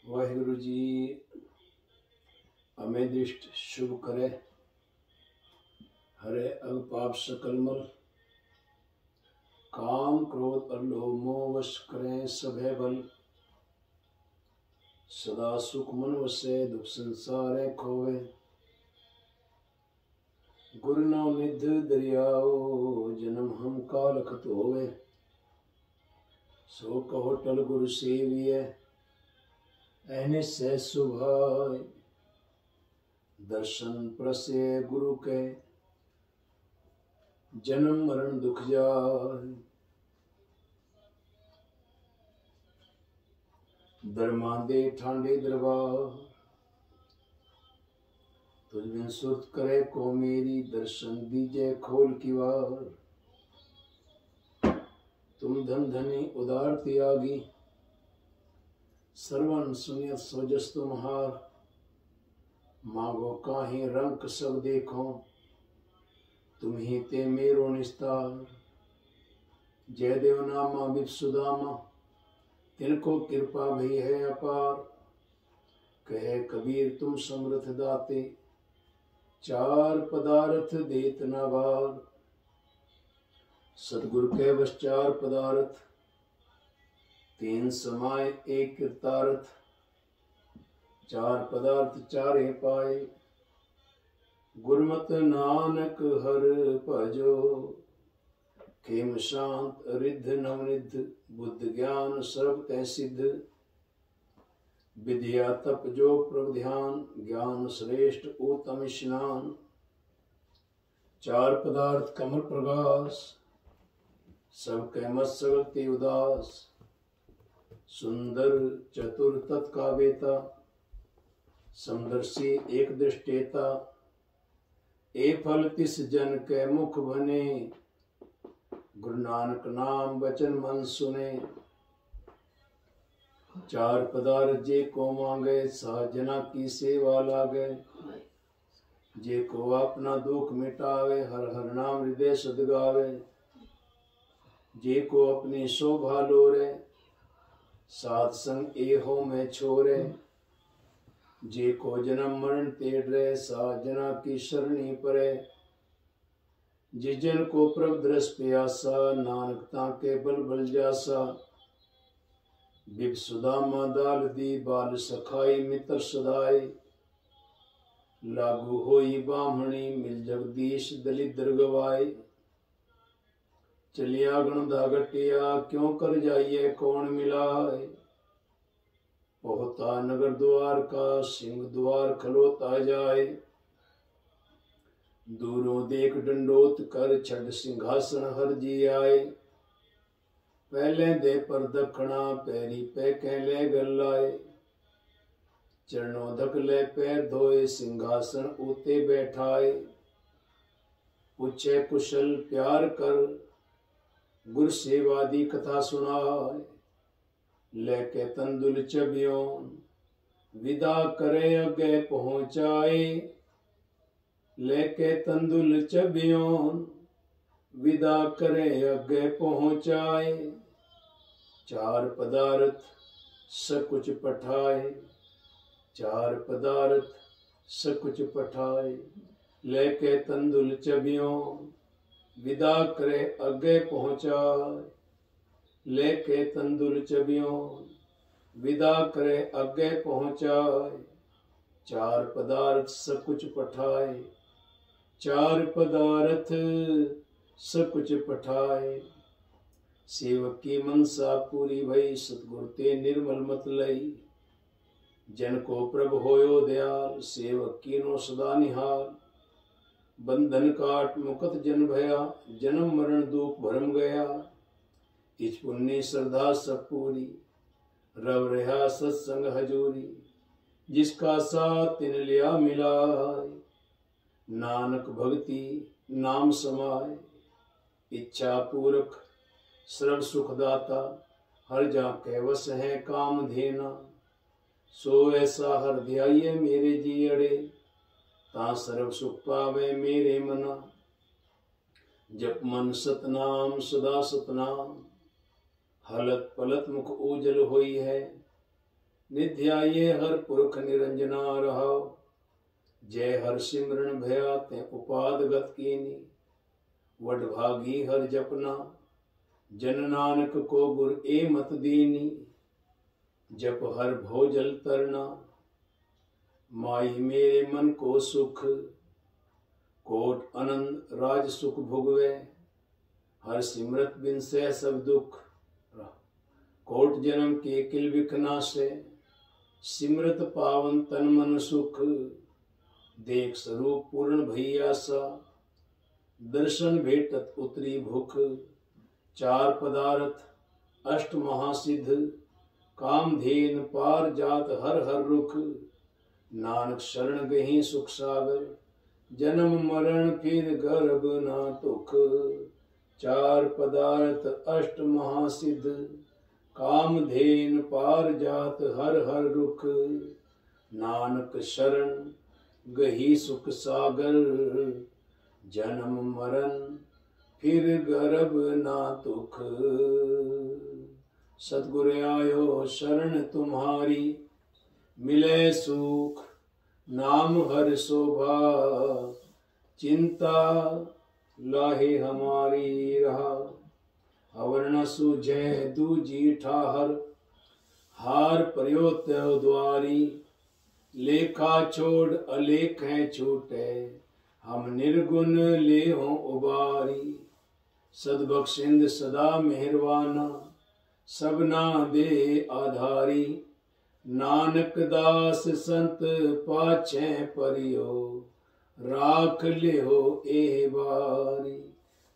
वाहिगुरु जी हमें दृष्ट शुभ करे, हरे अग पाप सकल मल, काम क्रोध और लोभ मोह वश करें सभे बल, सदा सुख मन वसे दुख संसारे खोवे, गुरु नाम निध दरियाओ जन्म हम काल खत होवे, सो कहो टल गुरु सेविये ऐने से सुभाय, दर्शन प्रसे गुरु के जन्म मरण दुख जाय, दरमादे ठांडे दरबार, तुझ बिन सुरत करे को मेरी, दर्शन दीजे खोल की वार, तुम धन धनी उदार त्यागी, सर्वन सुनियत सोजस तुम्हार, मांगो काहे रंग सब देखो, तुम ही ते मेरो निस्तार, जय देव नामा बिप सुदामा, तिनको कृपा भी है अपार, कहे कबीर तुम समृद्ध दाते, चार पदार्थ देत न बार, सतगुरु के बस चार पदार्थ, तीन समाय एक कृतार्थ, चार पदार्थ चारे पाए, गुरमत नानक हर भजो, खेम शांत रिद्ध नवनिध, बुद्ध ज्ञान सर्व तै सिद्ध, विद्या तप जो प्रभ ध्यान, ज्ञान श्रेष्ठ उत्तम स्नान, चार पदार्थ कमल प्रकाश, सब कै मत सगते उदास, सुंदर चतुर तत्का बेता, समदर्शी एक दृष्टेता, ए फल तिस जन के मुख बने, गुरु नानक नाम वचन मन सुने, चार पदार्थ जे को मांगे, साजना की सेवा लागे, जे को अपना दुख मिटावे, हर हर नाम हृदय सद गावे, जे को अपनी शोभा लोरे, सात संग एहो में छोरे, जे को जन्म मरण तेड़े, साजना की शरणी परे, जिस जन को प्रभ दरस प्यासा, नानक ताके बल बल जासा, बिब सुदामा दाल दी, बाल सखाई मित्र सदाई, लागू होई बामणी, मिल जगदीश दलिद्र गवाई, चलिया गण दागटिया, क्यों कर जाइए कौन मिलाए, पहुता नगर द्वार का, सिंह द्वार खलोता जाए, दूरों देख डंडोत कर, छड़ सिंहासन हर जी आए, पहले दे पर दखना, पैरी पे कहले गल्लाए, चरणों धक ले पैर धोए, सिंहासन ऊते बैठाए, पूछे कुशल प्यार कर, गुर सेवादी कथा सुनाए, लेके तंदुल चबियों, विदा करे अगे पहुंचाए, लेके तंदुल चबियों, विदा करे अगे पहुंचाए, चार पदार्थ सकुच पठाए, चार पदार्थ सकुच पठाए, लेके तंदुल चबियों, विदा करे अगे पहुंचाए, लेके तंदुल चबियों, विदा करे अगे पहुंचाए, चार पदार्थ सकुच पठाए, चार पदार्थ सकुच पठाए, सेवक की मनसा पूरी भई, सतगुरु ते निर्मल मत लई, जन को प्रभ होयो दयाल, सेवक कीनो सदा निहाल, बंधन काट मुकत जन भया, जन्म मरण दुख भरम गया, इच पुण्य श्रद्धा सब पूरी, रव रहा सत्संग हजूरी, जिसका साथ तिन लिया मिलाए, नानक भक्ति नाम समाए, इच्छा पूरक सर्व सुखदाता, हर जा के वस है काम धेना, सो ऐसा हर ध्याये मेरे जी अड़े, ता सर्व सुख पावे मेरे मना, जप मन सतनाम सदा सतनाम, हलत पलत मुख उजल होई है, निध्याये हर पुरख निरंजना रहाओ। जय हर सिमरन भया ते उपादगत कीनी। वडभागी हर जपना जन नानक को गुर ए मत दीनी। जप हर भोजल तरना माई मेरे मन को सुख। कोट आनंद राज सुख भोगवे हर सिमरत बिन से सब दुख। कोट जन्म के किल विखना से सिमरत पावन तन मन सुख। देख स्वरूप पूर्ण भैया सा दर्शन भेटत उतरी भूख। चार पदार्थ अष्ट महासिद्ध कामधेन पार जात हर हर रुख। नानक शरण गही सुख सागर जन्म मरण फिर गर्भ ना तुख। चार पदार्थ अष्ट महासिद्ध कामधेन पार जात हर हर रुख। नानक शरण गही सुख सागर जन्म मरण फिर गर्भ ना तुख। सतगुरु आयो शरण तुम्हारी मिले सुख। नाम हर शोभा चिंता लाहे हमारी रहा। अवर न सूझे दूजी ठाहर हार पर्यो त्यों द्वारी। लेखा छोड़ अलेख है छूटे हम निर्गुण ले हो उबारी। सदबख्शिंद सदा मेहरबाना सबना दे आधारी। नानक दास संत पाछे परियो राख ले हो ए बारी।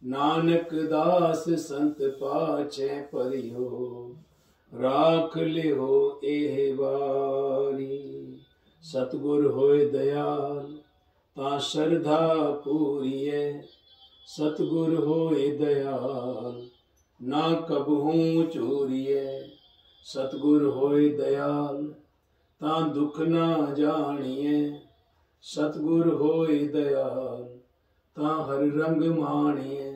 नानक दास संत पाछे परियो राख ले हो ए बारी। सतगुर होए दयाल ता श्रद्धा पूरिये। सतगुर होए दयाल ना कबहू चूरिये। सतगुर होए दयाल ता दुख ना जानिए। सतगुर होए दयाल ता हर रंग मानिए।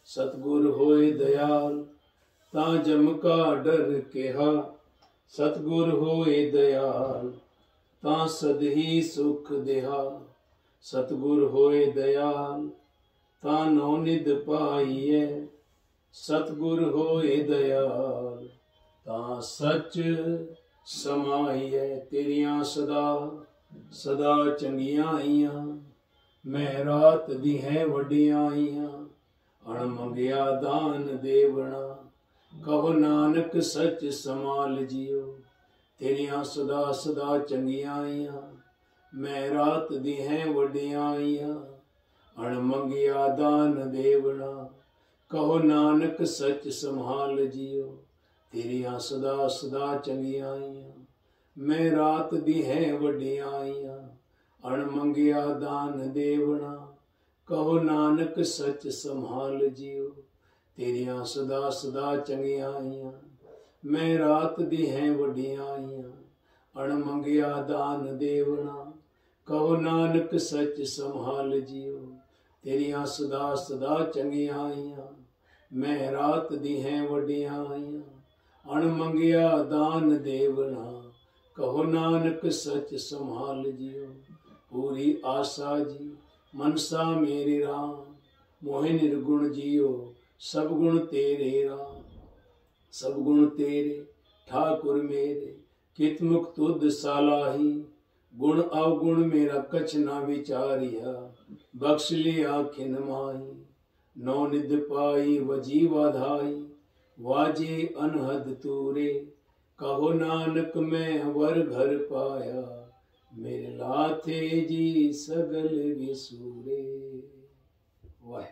सतगुर होए दयाल ता जम का डर केहा। सतगुर होए दयाल ता सदही सुख देहा। सतगुर होए दयाल ता नौनिध पाइये। सतगुर होए दयाल ता सच समाइये। तेरियां सदा सदा चंगियां आईयां मैं रात दी है वड्डियां आईयां। अण मंगिया दान देवना कहो नानक सच समाल जियो। तेरियां सदा सदा चंगियां आईयां मैं रात दी है वड्डियां आईयां। अण मंगिया दान देवना कहो नानक सच संभाल जियो। तेरियां सदा सदा चंगियां आईयां मैं रात दी है वड्डियां आईयां। अण मंगिया दान देवना कहो नानक सच संभाल जियो। तेरियां सदा सदा चंगियां आईयां मैं रात दी है वड्डियां आईयां। अण मंगिया दान देवना कहो नानक सच संभाल जियो। तेरियां सदा सदा चंगियां आईयां मैं रात दी है वड्डियां आईयां। अण मंगिया दान देवना कहो नानक सच संभाल जियो। पूरी आशा जी मनसा मेरी राम मोहि निर्गुण जियो। सब गुण तेरे राम सब गुण तेरे ठाकुर मेरे। कित मुख तुध सालाही गुण अवगुण मेरा कछ ना विचारिया। बख्श लिया खिन माही नौ निध पाई वजीवा धाई। वाजे अनहद तूरे कहो नानक मैं वर घर पाया। मेरे लाथे जी सगल विसूरे। वाह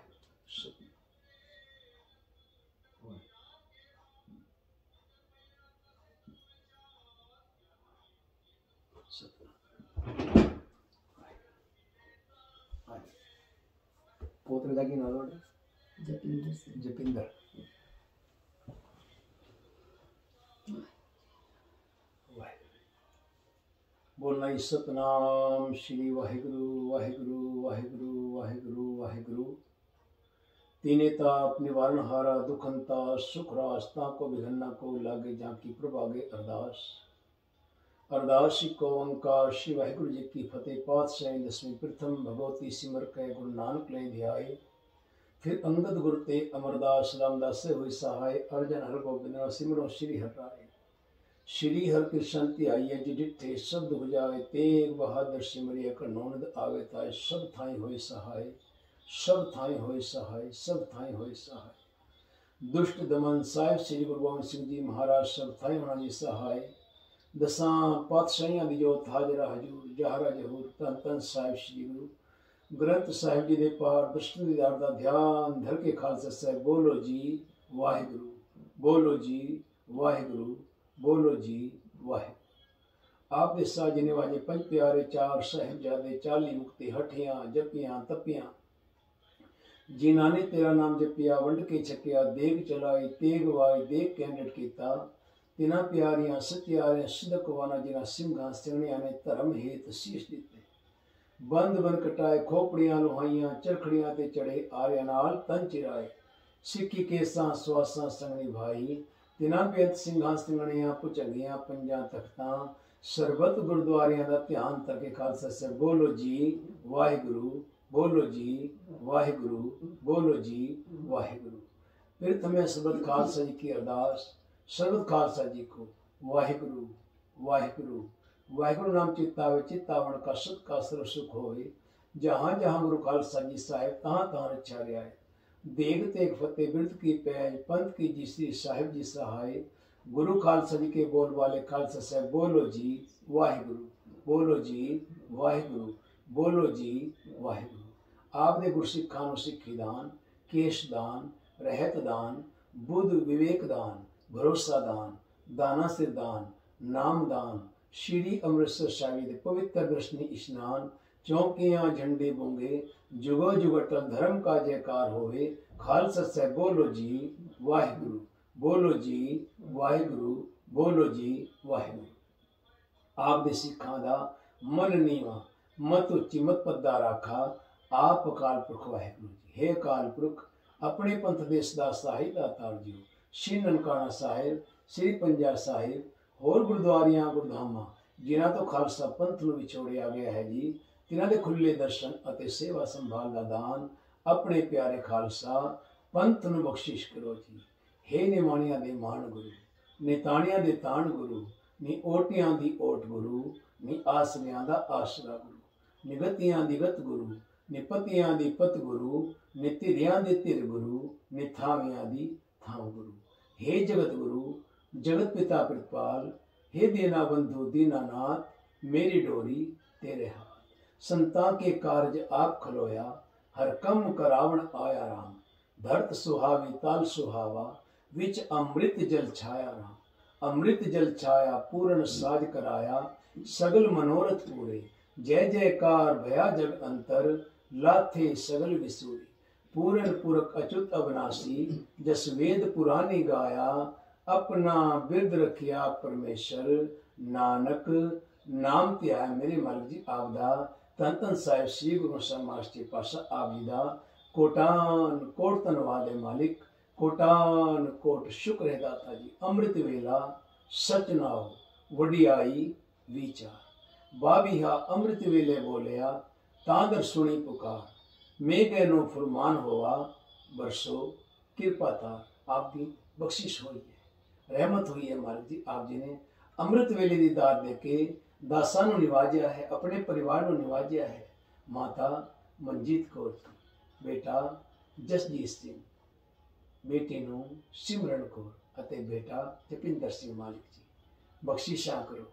पोत्र दा की नाम है जपिंदर। बोलना ही सतनाम श्री वाहिगुरु वाहिगुरु वाहिगुरु वाहिगुरु वाहिगुरु। तीने ताप निवारण हारा दुखंता सुख रास्ता को विघन्ना को लागे जाकी प्रभागे अरदास। अरदास को ओंकार श्री वाहिगुरु जी की फतेह। पातशाही दसवीं प्रथम भगवती सिमर कै गुरु नानक ले ध्याए। फिर अंगद गुरु ते अमरदास रामदास से हुई सहाय। अर्जन हर गोबिंद सिमरो श्री हर राय। श्री हर कृष्ण ध्याइए जी डिठे शब्द बुझावे। तेग बहादुर सिमरिया कर नौनद आवे ताय। सब थाई होए सहाय, सब थाई होए सहाय, सब थाई होए सहाय। दुष्ट दमन साहिब श्री गुरु गोबिंद सिंह जी महाराज सब थाई होना जी सहाय। दसां पातशाहियां दी जोत हाजरा हजूर जहरा जहूर तन तन साहिब श्री गुरु ग्रंथ साहिब जी दे पार दर्शन दीदार दा ध्यान धर के खालसा साहिब। बोलो जी वाहिगुरु, बोलो जी वाहिगुरु, बोलो जी वाहिगुरु। आप दे साजने वाजे पंज प्यारे चार साहिबजादे 40 मुक्ति हठियां जपियां तपियां। जिन्हां ने तेरा नाम जपिया वंड के छकिया। देग चलाई तेग वाई देग कैंडट कीता। तिना प्यारियां सत्यारियां सिदक वाना जिना सिंघां सिंगणियां ने धर्म हेत शीश दिते। बंद बन कटाए खोपड़ियां लुहाइयां चरखड़ियां ते चढ़े आर्या नाल तन चिराए। सिक्की केसां स्वासां संगनी भाई। तिना बेत सिंघां सिंगणियां पुचंगियां पंजां तख्तां। सरबत गुरुद्वारियां दा ध्यान तरके खालसा से। बोलो जी वाहिगुरु, बोलो जी वाहिगुरु, बोलो जी वाहिगुरु। प्रथम सरबत खालसा जी की अरदास। सरबत खालसा जी को वाहिगुरु वाहिगुरु वाहिगुरु नाम चित्तावे। चित्तावण का सत का सर्व सुख होवे। जहाँ जहाँ गुरु खालसा जी साहिब तहाँ तहाँ रक्षा रहा। देग तेग फतेह बिरत की पैज पंथ की जी श्री साहिब जी सहाय। गुरु खालसा जी के बोल वाले खालसा साहिब। बोलो जी वाहिगुरु, बोलो जी वाहिगुरु, बोलो जी वाहिगुरु। आपने गुरु सिखां नूं सिक्खी दान, केश दान, रहत दान, बुद्ध विवेक दान, भरोसा दान, दाना सिर दान, नाम दान। श्री अमृतसर साहिब दे पवित्र दर्शनी स्नान। चौकियां झंडे बूंगे जुगो जुग अटल धर्म का जयकार होवे। खालसा साहिब बोलो जी वाहिगुरु, बोलो जी वाहिगुरु, बोलो जी वाहिगुरु। आप दे सिखां दा मन नीवा मत उच्ची मत पद्दा राखा। आप अकाल पुरख वाहिगुरु जी। हे अकाल पुरख अपने पंथ दे सदा साहिब दातार जी। श्री ननकाना साहिब, श्री पंजा साहिब होर गुरुद्वारियां गुरधामां जिन्हां तो खालसा पंथ नूं विछोड़िया गया है जी। तिन्हां दे खुले दर्शन अते सेवा संभाल दा दान अपने प्यारे खालसा पंथ नूं बख्शिश करो जी। हे निमाणियां दे मान गुरु, निताणियां दे ताण गुरु, नी ओटियां दी ओट गुरु, नी आसरियां दा आसरा गुरु, निगतियां दी गत गुरु, निपतियां दी पत गुरु, नि धिरियां दे धिर गुरु, नि थावियां दी थाव गुरु। हे जगत गुरु जगत पिता प्रतिपाल, हे दीना बंधु दीनानाथ मेरी डोरी तेरे हाथ। संतां के कारज आप खलोया हर कम करावण आया राम। धरत सुहावी ताल सुहावा विच अमृत जल छाया राम। अमृत जल छाया पूर्ण साज कराया सगल मनोरथ पूरे। जय जयकार भया जग अंतर लाथे सगल विसूरी। पूर्ण पुरख अच्युत अविनाशी जस वेद पुरानी गाया। अपना बिरद रखिया परमेश्वर नानक नाम ध्याया मेरे मालिक जी आपदा। धन धन साहिब श्री गुरु साहिब मास्टर पातशाह आप जी दा कोटान कोट धन्नवाद है मालिक। कोटान कोट शुक्र है दाता जी। अमृत वेला सच नाओ वडियाई विचार। बाबिहा अमृत वेले बोलिया तांदर सुनी पुकार। मेघे नो फुरमान होवा बरसो कृपा था आपकी बख्शिश हुई है, रहमत हुई है मालिक जी। आप जी ने अमृत वेले दी दात देके दासां नूं निवाजिया है, अपने परिवार नूं निवाजिया है। माता मनजीत कौर, बेटा जसजीत सिंह, बेटी नूं सिमरन कौर अते बेटा जपिंदर सिंह। मालिक जी बख्शिशां करो,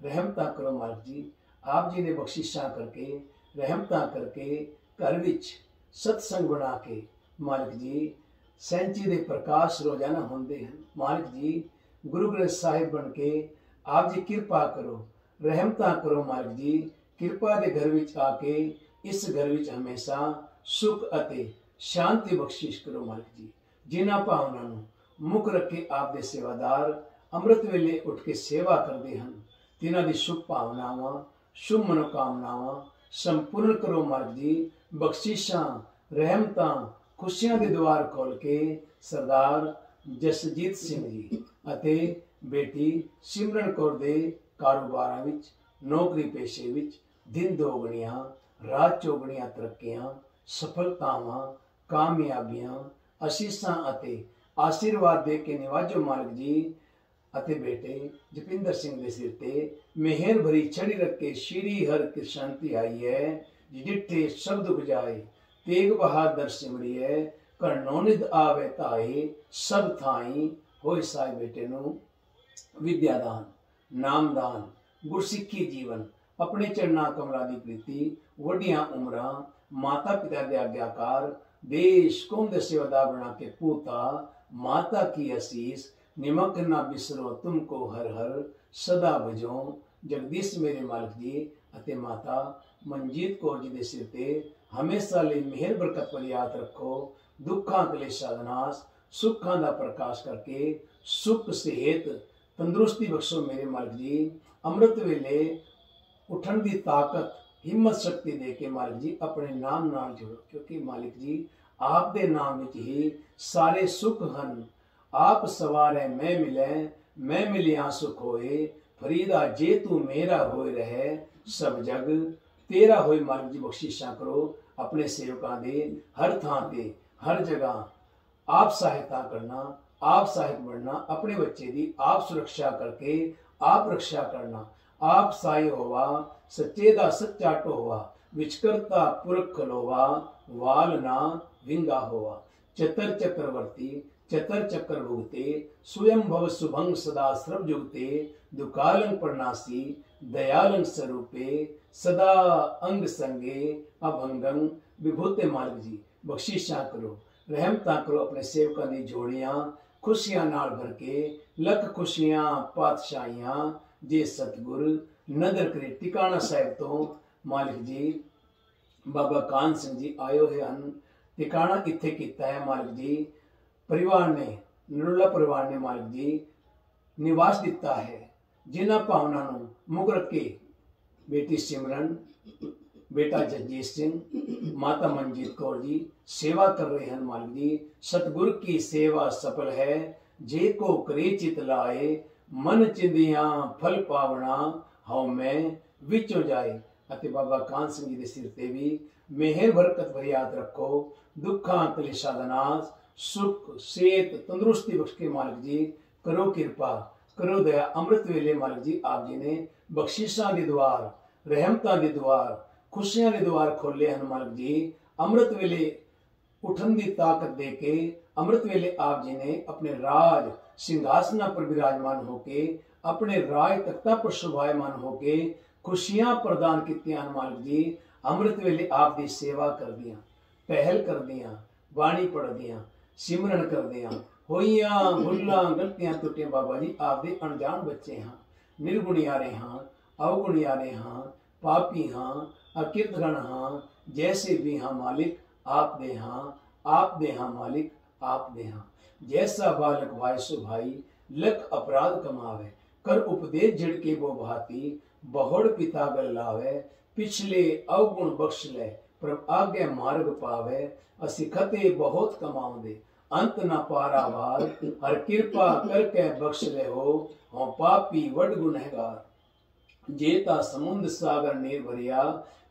रहमतां करो मालिक जी। आप जी ने बख्शिशां करके रहमतां करके घर विच सत्संग बना के मालिक जी सैंची दे प्रकाश रोजाना होंदे हैं। मालिक जी गुरु ग्रंथ साहिब बन के आप जी कृपा करो, रहमतां करो मालिक जी। कृपा दे घर विच आके इस घर विच हमेशा सुख अते शांति बख्शिश करो मालिक जी। जिन्हां भावनां नूं मुख रखे आप दे सेवादार अमृत वेले उठ के सेवा करते हैं, तिन्हां दी शुभ भावनावां शुभ मनोकामनावां संपूर्ण करो मालिक जी। बख्शिशां रहमतां खुशियां दे द्वार खोल के सरदार जसजीत सिंह जी अते बेटी सिमरन कौर दे ਕਾਰੋਬਾਰਾਂ ਵਿੱਚ, ਨੌਕਰੀ ਪੇਸ਼ੇ ਵਿੱਚ ਦਿਨ ਦੋਗਣੀਆਂ ਰਾਤ ਚੌਗਣੀਆਂ ਤਰੱਕੀਆਂ, ਸਫਲਤਾਵਾਂ, ਕਾਮਯਾਬੀਆਂ, ਅਸੀਸਾਂ ਅਤੇ ਆਸ਼ੀਰਵਾਦ ਦੇ ਕੇ ਨਿਵਾਜੋ ਮਾਲਕ ਜੀ। ਅਤੇ ਬੇਟੇ ਜਪਿੰਦਰ ਸਿੰਘ ਦੇ ਸਿਰ ਤੇ ਮਿਹਰ ਭਰੀ ਛੜੀ ਰੱਖੇ ਸ਼੍ਰੀ ਹਰਿ ਕ੍ਰਿਸ਼ਨ ਧਿਆਈ ਹੈ। ਜਿੱਠੇ ਸ਼ਬਦ ਬੁਝਾਏ ਤੇਗ ਬਹਾਦਰ ਸਿਮਰਿਐ, ਕਰਨੋ ਨਿਧ ਆਵੇ ਧਾਏ, ਸਭ ਥਾਈ ਹੋਏ ਸਾਈ। ਬੇਟੇ ਨੂੰ ਵਿਦਿਆਦਾਨ, ਨਾਮਦਾਨ, ਗੁਰਸਿੱਖੀ ਜੀਵਨ, ਆਪਣੇ ਚਰਨਾਂ ਕਮਲਾਂ ਦੀ ਪ੍ਰੀਤੀ, ਵੱਡੀਆਂ ਉਮਰਾਂ, ਮਾਤਾ ਪਿਤਾ ਦੇ ਆਗਿਆਕਾਰ, ਦੇਸ਼ ਕੌਮ ਦੇ ਸੇਵਾਦਾਰ ਬਣਾ ਕੇ ਪੂਤਾ, ਮਾਤਾ ਕੀ ਅਸੀਸ, ਨਿਮਕ ਨਾ ਬਿਸਰੋ ਤੁਮਕੋ ਹਰ ਹਰ, ਸਦਾ ਵਜੋ ਜਗਦੀਸ਼ ਮੇਰੇ ਮਾਲਕ ਜੀ। ਅਤੇ ਮਾਤਾ ਮਨਜੀਤ ਕੌਰ ਜੀ ਦੇ ਸਿਰ ਤੇ ਹਮੇਸ਼ਾ ਲਈ ਮਿਹਰ ਬਰਕਤ ਭਰੀ ਹੱਥ ਰੱਖੋ। ਦੁੱਖਾਂ ਕਲੇਸ਼ਾਂ ਦਾ ਨਾਸ, ਸੁੱਖਾਂ ਦਾ ਪ੍ਰਕਾਸ਼ ਕਰਕੇ ਸੁਖ ਸਿਹਤ ਤੰਦਰੁਸਤੀ ਬਖਸ਼ੋ ਮੇਰੇ ਮਾਲਕ ਜੀ। ਅੰਮ੍ਰਿਤ ਵੇਲੇ ਉੱਠਣ ਦੀ ਤਾਕਤ, ਹਿੰਮਤ ਸ਼ਕਤੀ ਦੇ ਕੇ ਮਾਲਕ ਜੀ ਆਪਣੇ ਨਾਮ ਨਾਲ ਜੁੜੋ, ਕਿਉਂਕਿ ਮਾਲਕ ਜੀ ਆਪ ਦੇ ਨਾਮ ਵਿੱਚ ਹੀ ਸਾਰੇ ਸੁੱਖ ਹਨ। ਆਪ ਸਵਾਰੇ ਮੈਂ ਮਿਲੇ, ਮੈਂ ਮਿਲਿਆ ਸੁਖ ਹੋਏ, ਫਰੀਦਾ ਜੇ ਤੂੰ ਮੇਰਾ ਹੋਏ ਰਹੇ, ਸਭ ਜਗ ਤੇਰਾ ਹੋਏ। ਮਾਲਕ ਜੀ ਬਖਸ਼ਿਸ਼ਾਂ ਕਰੋ ਆਪਣੇ ਸੇਵਕਾਂ ਦੇ, ਹਰ ਥਾਂ ਤੇ ਹਰ ਜਗ੍ਹਾ ਆਪ ਸਹਾਇਤਾ ਕਰਨਾ, ਆਪ ਸਹਾਇਕ ਬਣਨਾ, ਆਪਣੇ ਬੱਚੇ ਦੀ ਆਪ ਸੁਰੱਖਿਆ ਕਰਕੇ ਆਪ ਰੱਖਿਆ ਕਰਨਾ। ਆਪ ਸਾਈ ਹੋਵਾ, ਸੱਚੇ ਦਾ ਸੱਚਾ ਢੋਵਾ, ਵਿਚਕਰਤਾ ਪੁਰਖ ਖਲੋਵਾ, ਵਾਲ ਨਾ ਵਿੰਗਾ ਹੋਵਾ। ਚਤਰ ਚੱਕਰਵਰਤੀ चतर चक्र भुगते, स्वयं भव शुभंग सदा सर्व जुगते, दुकालंग प्रणासी दयालंग स्वरूपे, सदा अंग संगे अभंगंग विभूते। मालिक जी बख्शिशां करो, रहमतां करो अपने सेवकां दी जोड़ियां खुशियां नाल भर के, लख खुशियां पातशाहियां जे सतगुर नदर करे। टिकाणा साहिब तो मालिक जी बाबा कान सिंह जी आयो है ਹਨ। टिकाणा किथे कीता है मालिक जी, परिवार ने, नरुला परिवार ने मालिक जी निवास दिता है। जिन्हां भावना नूं मुख रखे बेटी सिमरन, बेटा जगजीत सिंह, माता मनजीत कौर जी सेवा कर रहे हैं। मालिक जी सतगुर की सेवा सफल है, जे को करे चित लाए, मन चिंदियां फल पावना, हाउ मैं विचों जाए। ਅਤੇ ਬਾਬਾ ਕਾਨ ਸਿੰਘ ਜੀ ਦੇ ਸਿਰ ਤੇ ਵੀ ਮਿਹਰ ਬਰਕਤ ਭਰੀ ਹੱਥ ਰੱਖੋ। ਦੁੱਖਾਂ ਕਲੇਸ਼ਾਂ ਦਾ ਨਾਸ, ਸੁਖ ਸਿਹਤ ਤੰਦਰੁਸਤੀ ਬਖਸ਼ ਕੇ ਮਾਲਕ ਜੀ ਕਰੋ ਕਿਰਪਾ, ਕਰੋ ਦਇਆ। ਅੰਮ੍ਰਿਤ ਵੇਲੇ ਮਾਲਕ ਜੀ ਆਪ ਜੀ ਨੇ ਬਖਸ਼ਿਸ਼ਾਂ ਦੇ ਦੁਆਰ, ਰਹਿਮਤਾਂ ਦੇ ਦੁਆਰ, ਖੁਸ਼ੀਆਂ ਦੇ ਦੁਆਰ ਖੋਲੇ ਹਨ। ਮਾਲਕ ਜੀ ਅੰਮ੍ਰਿਤ ਵੇਲੇ ਉੱਠਣ ਦੀ ਤਾਕਤ ਦੇ ਕੇ ਅੰਮ੍ਰਿਤ ਵੇਲੇ ਆਪ ਜੀ ਨੇ ਆਪਣੇ ਰਾਜ ਸਿੰਘਾਸਨਾਂ ਪਰ ਵਿਰਾਜਮਾਨ ਹੋ ਕੇ, ਆਪਣੇ ਰਾਜ ਤਖਤਾਂ ਪਰ ਸ਼ੋਭਾਇਮਾਨ ਹੋ ਕੇ खुशियां प्रदान कीतियां। मालिक जी अमृत वेले आप दी सेवा कर दियां, पहल कर दियां, बाणी पढ़ दियां, सिमरन कर दियां, होइयां भुल्लां गलतियां टुटियां। बाबा जी आप दे अनजान बच्चे हाँ, निर्गुणियारे हाँ, अवगुणियारे हाँ, पापी हाँ, अकिरतगण हाँ, जैसे भी हाँ मालिक आप दे हाँ, आप दे हाँ मालिक आप दे हाँ। जैसा बालक भाई सो भाई, लख अपराध कमावे, कर उपदेश झिड़के वो भाती, बहुड़ पिता गल लावे, पिछले अवगुण बख्श ले, प्रभ आगे मार्ग पावे। असी खते बहुत कमाउंदे, अंत न पारावार, हर कृपा करके बख्श ले हो, हम पापी वड गुनहगार। जेता समुद्र सागर नीर भरिया,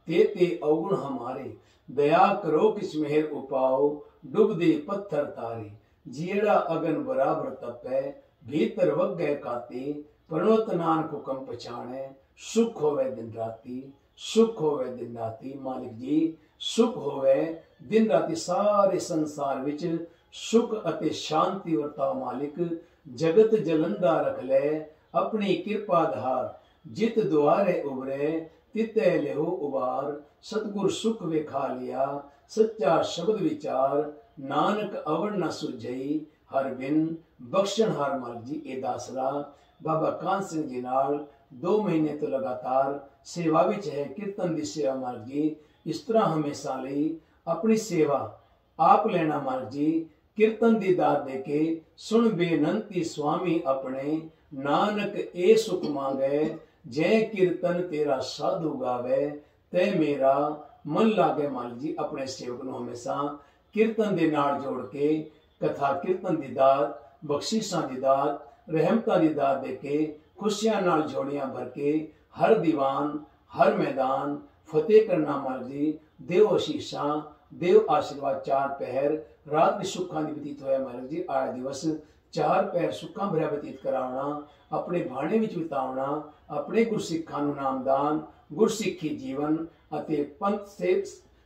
तेते अवगुण हमारे, दया करो किस मेहर उपाओ, डूब दे पत्थर तारे। जीड़ा अगन बराबर तपे, भीतर वग गए काते, पर्वत नानक हुकम पछाणे, सुख होवे दिन राती, सुख होवे दिन राती। मालिक जी सुख होवे दिन राती, सारे संसार विच सुख अते शांति वरताओ। मालिक जगत जलंदा रख ले, अपनी कृपा धार, जित द्वारे उबरे तिते लेहो उबार। सतगुर सुख विखा लिया, सच्चा शब्द विचार, नानक अवड़ न सुझई, हर बिन बख्शण हार। मालिक जी ए दासरा बाबा कान सिंह जी नाल 2 महीने तो लगातार सेवा विच है, कीर्तन दी सेवा। मालिक जी इस तरह हमेशा लई अपनी सेवा आप लेना। मालिक जी कीर्तन दी दात दे के सुन बेनंती स्वामी अपने, नानक ए सुख मांगे, जय कीर्तन तेरा साधु गावे, ते मेरा मन लागे। मालिक जी अपने सेवक नूं हमेशा कीर्तन दे नाल जोड़ के कथा कीर्तन दी दात, बख्शिशां दी दात, रहमतां दी दात दे के खुशियां नाल जोड़ियां भर के हर दीवान हर मैदान फतेह करना मर्जी देव आशीषां देव आशीर्वाद। चार पहर रात भी सुखां दी बतीत होया मालिक जी। आज दिवस चार पहर सुखां भरिया बतीत करावना, अपने भाणे विच बितावना, अपने गुरसिखां नूं नामदान गुरसिखी जीवन अते पंथ से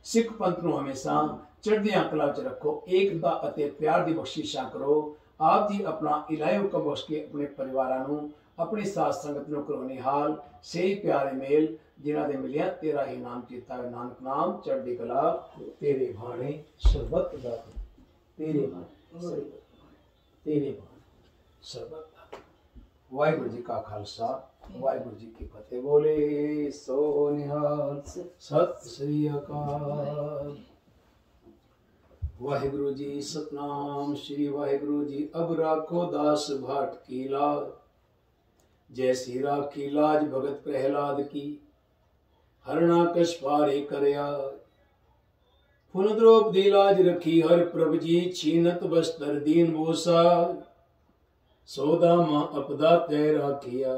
सिख पंथ नूं हमेशा चढ़दियां कला च रखो। एकता अते प्यार दी बख्शिशां करो। आप जी अपना इलाही हुक्म बख्श के अपने परिवारां नूं अपनी साथ संगत नूं करो निहाल। सही प्यारे मेल जिन्हां दे मिलिया तेरा ही नाम चेता है। नानक नाम चढ़दी कला तेरे भाणे सरबत दा तेरे भाणे तेरे भाणे सरबत दा। वाहिगुरू जी का खालसा वाहिगुरू जी की फतेह। बोले सो निहाल सत श्री अकाल। वाहिगुरू जी सतनाम श्री वाहिगुरू जी। अब राखो दास भाट की लाज, जैसी राखी लाज भगत प्रहलाद की। हरणा कश पारे करया फुन द्रौपदी लाज रखी। हर प्रभ जी छीनत बस्तर दीन बोसा। सौदा मां अपदा तय राखिया,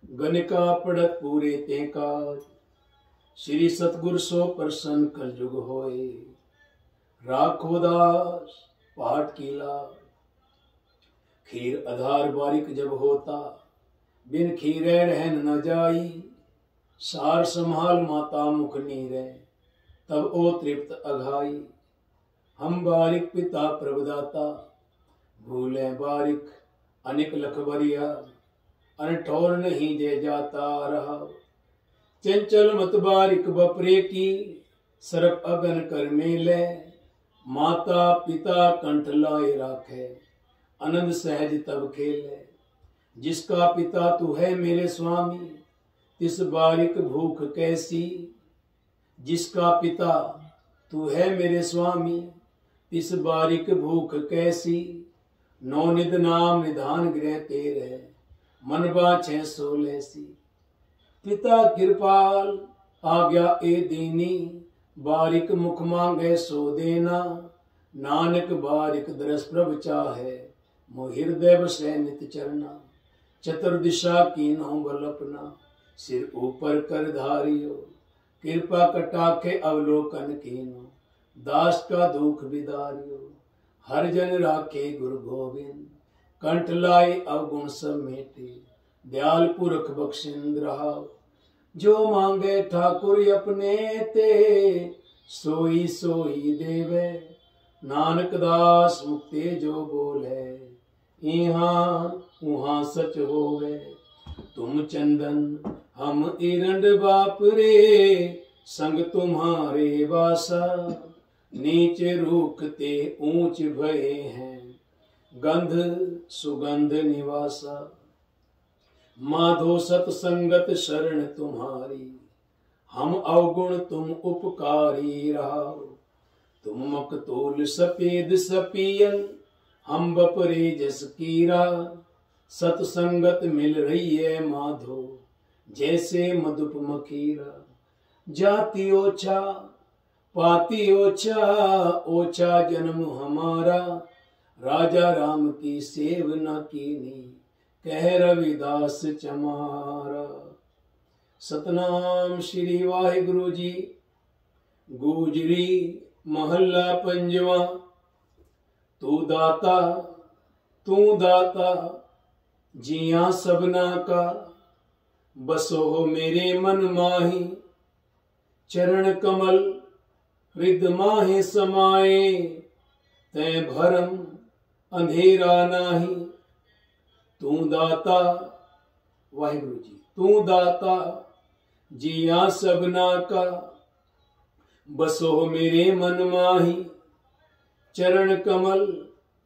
गनिका पड़त पूरे ते काज। श्री सतगुर सो प्रसन्न कल जुग होए, राखो दास पाठ की लाज। खीर आधार बारिक जब होता, बिन खीरे रहन न जाई। सार संभाल माता मुख नीरे, तब ओ तृप्त अघाई। हम बारिक पिता प्रभदाता, भूले बारिक अनिक लख बरिया। अनठौर नहीं जे जाता रहा, चंचल मत बारिक बपरे की। सरप अगन कर मेले, माता पिता कंठ लाए राखे। आनंद सहज तब खेले, जिसका पिता तू है मेरे स्वामी। तिस बारिक भूख कैसी, जिसका पिता तू है मेरे स्वामी। तिस बारिक भूख कैसी, नौ निध नाम निधान गृह तेरे। मन बाछे सोलैसी, पिता कृपाल आज्ञा ए दीनी। बारिक मुख मांगे सो देना, नानक बारिक दरस प्रभ चाहे। मो हृदय बसे नित चरना, चतुर्दिशा कीनो बल अपना। सिर ऊपर कर धारियो, कृपा कटाखे अवलोकन कीनो। दास का दुख बिदारियो, हर जन राखे गुरु गोविंद। कंठ लाई अवगुण समेटे, दयाल पुरख बख्शिंद रहाओ। जो मांगे ठाकुर अपने ते, सोई सोई देवे। नानक दास मुक्ते जो बोले, यहाँ उहाँ सच होवे। तुम चंदन हम इरंड बाप रे, संग तुम्हारे वासा। नीचे रूखते ऊंच भये हैं, गंध सुगंध निवासा। माधो सतसंगत शरण तुम्हारी, हम अवगुण तुम उपकारी रहाओ। तुम मकतूल सफेद सपियन, हम बपरे जस कीरा। सतसंगत मिल रही है माधो, जैसे मधुप मखीरा। जाति ओछा पाती ओछा, ओछा जन्म हमारा। राजा राम की सेव न कीनी, कह रविदास चमारा। सतनाम श्री वाहिगुरु जी। गुजरी महला पंजवा। तू दाता जिया सबना का। बसो मेरे मन माही, चरण कमल हृद माहे समाए। तै भरम अंधेरा नाही। तू दाता वाहिगुरु जी। तू दाता जिया सबना का। बसो मेरे मन माही, चरण कमल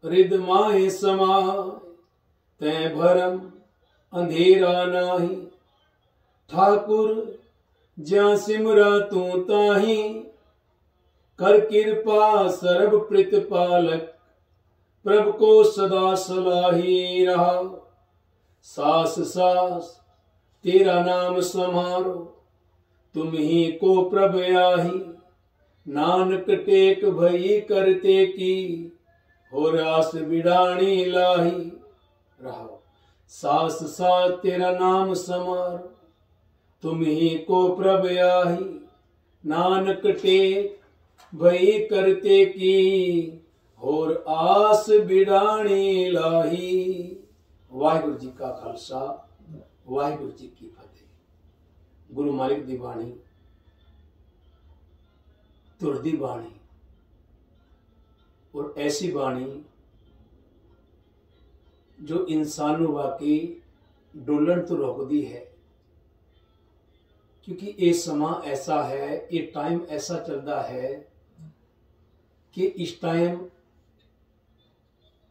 हृद माहे समाए। तै भरम अंधेरा नाही। ठाकुर ज्या सिमरा तू ताही, कर कृपा सर्व प्रतिपालक। प्रभु को सदा सलाही रहा। सास सास तेरा नाम समारो, तुम ही को प्रभ आही। नानक टेक भई करते की, हो रास बिडाणी लाही। रहो सास सास तेरा नाम समार, तुम ही को प्रभ आही, नानक टेक भई करते की, और आस बिड़ाणी लाही। वाहिगुरु जी का खालसा, वाहिगुरु जी की फतेह। गुरु मालिक दी बाणी, तुर दी बाणी, और ऐसी बाणी जो इंसान नूं वाकई डोलन तो रोकदी है, क्योंकि ये समा ऐसा है, ये टाइम ऐसा चलता है कि इस टाइम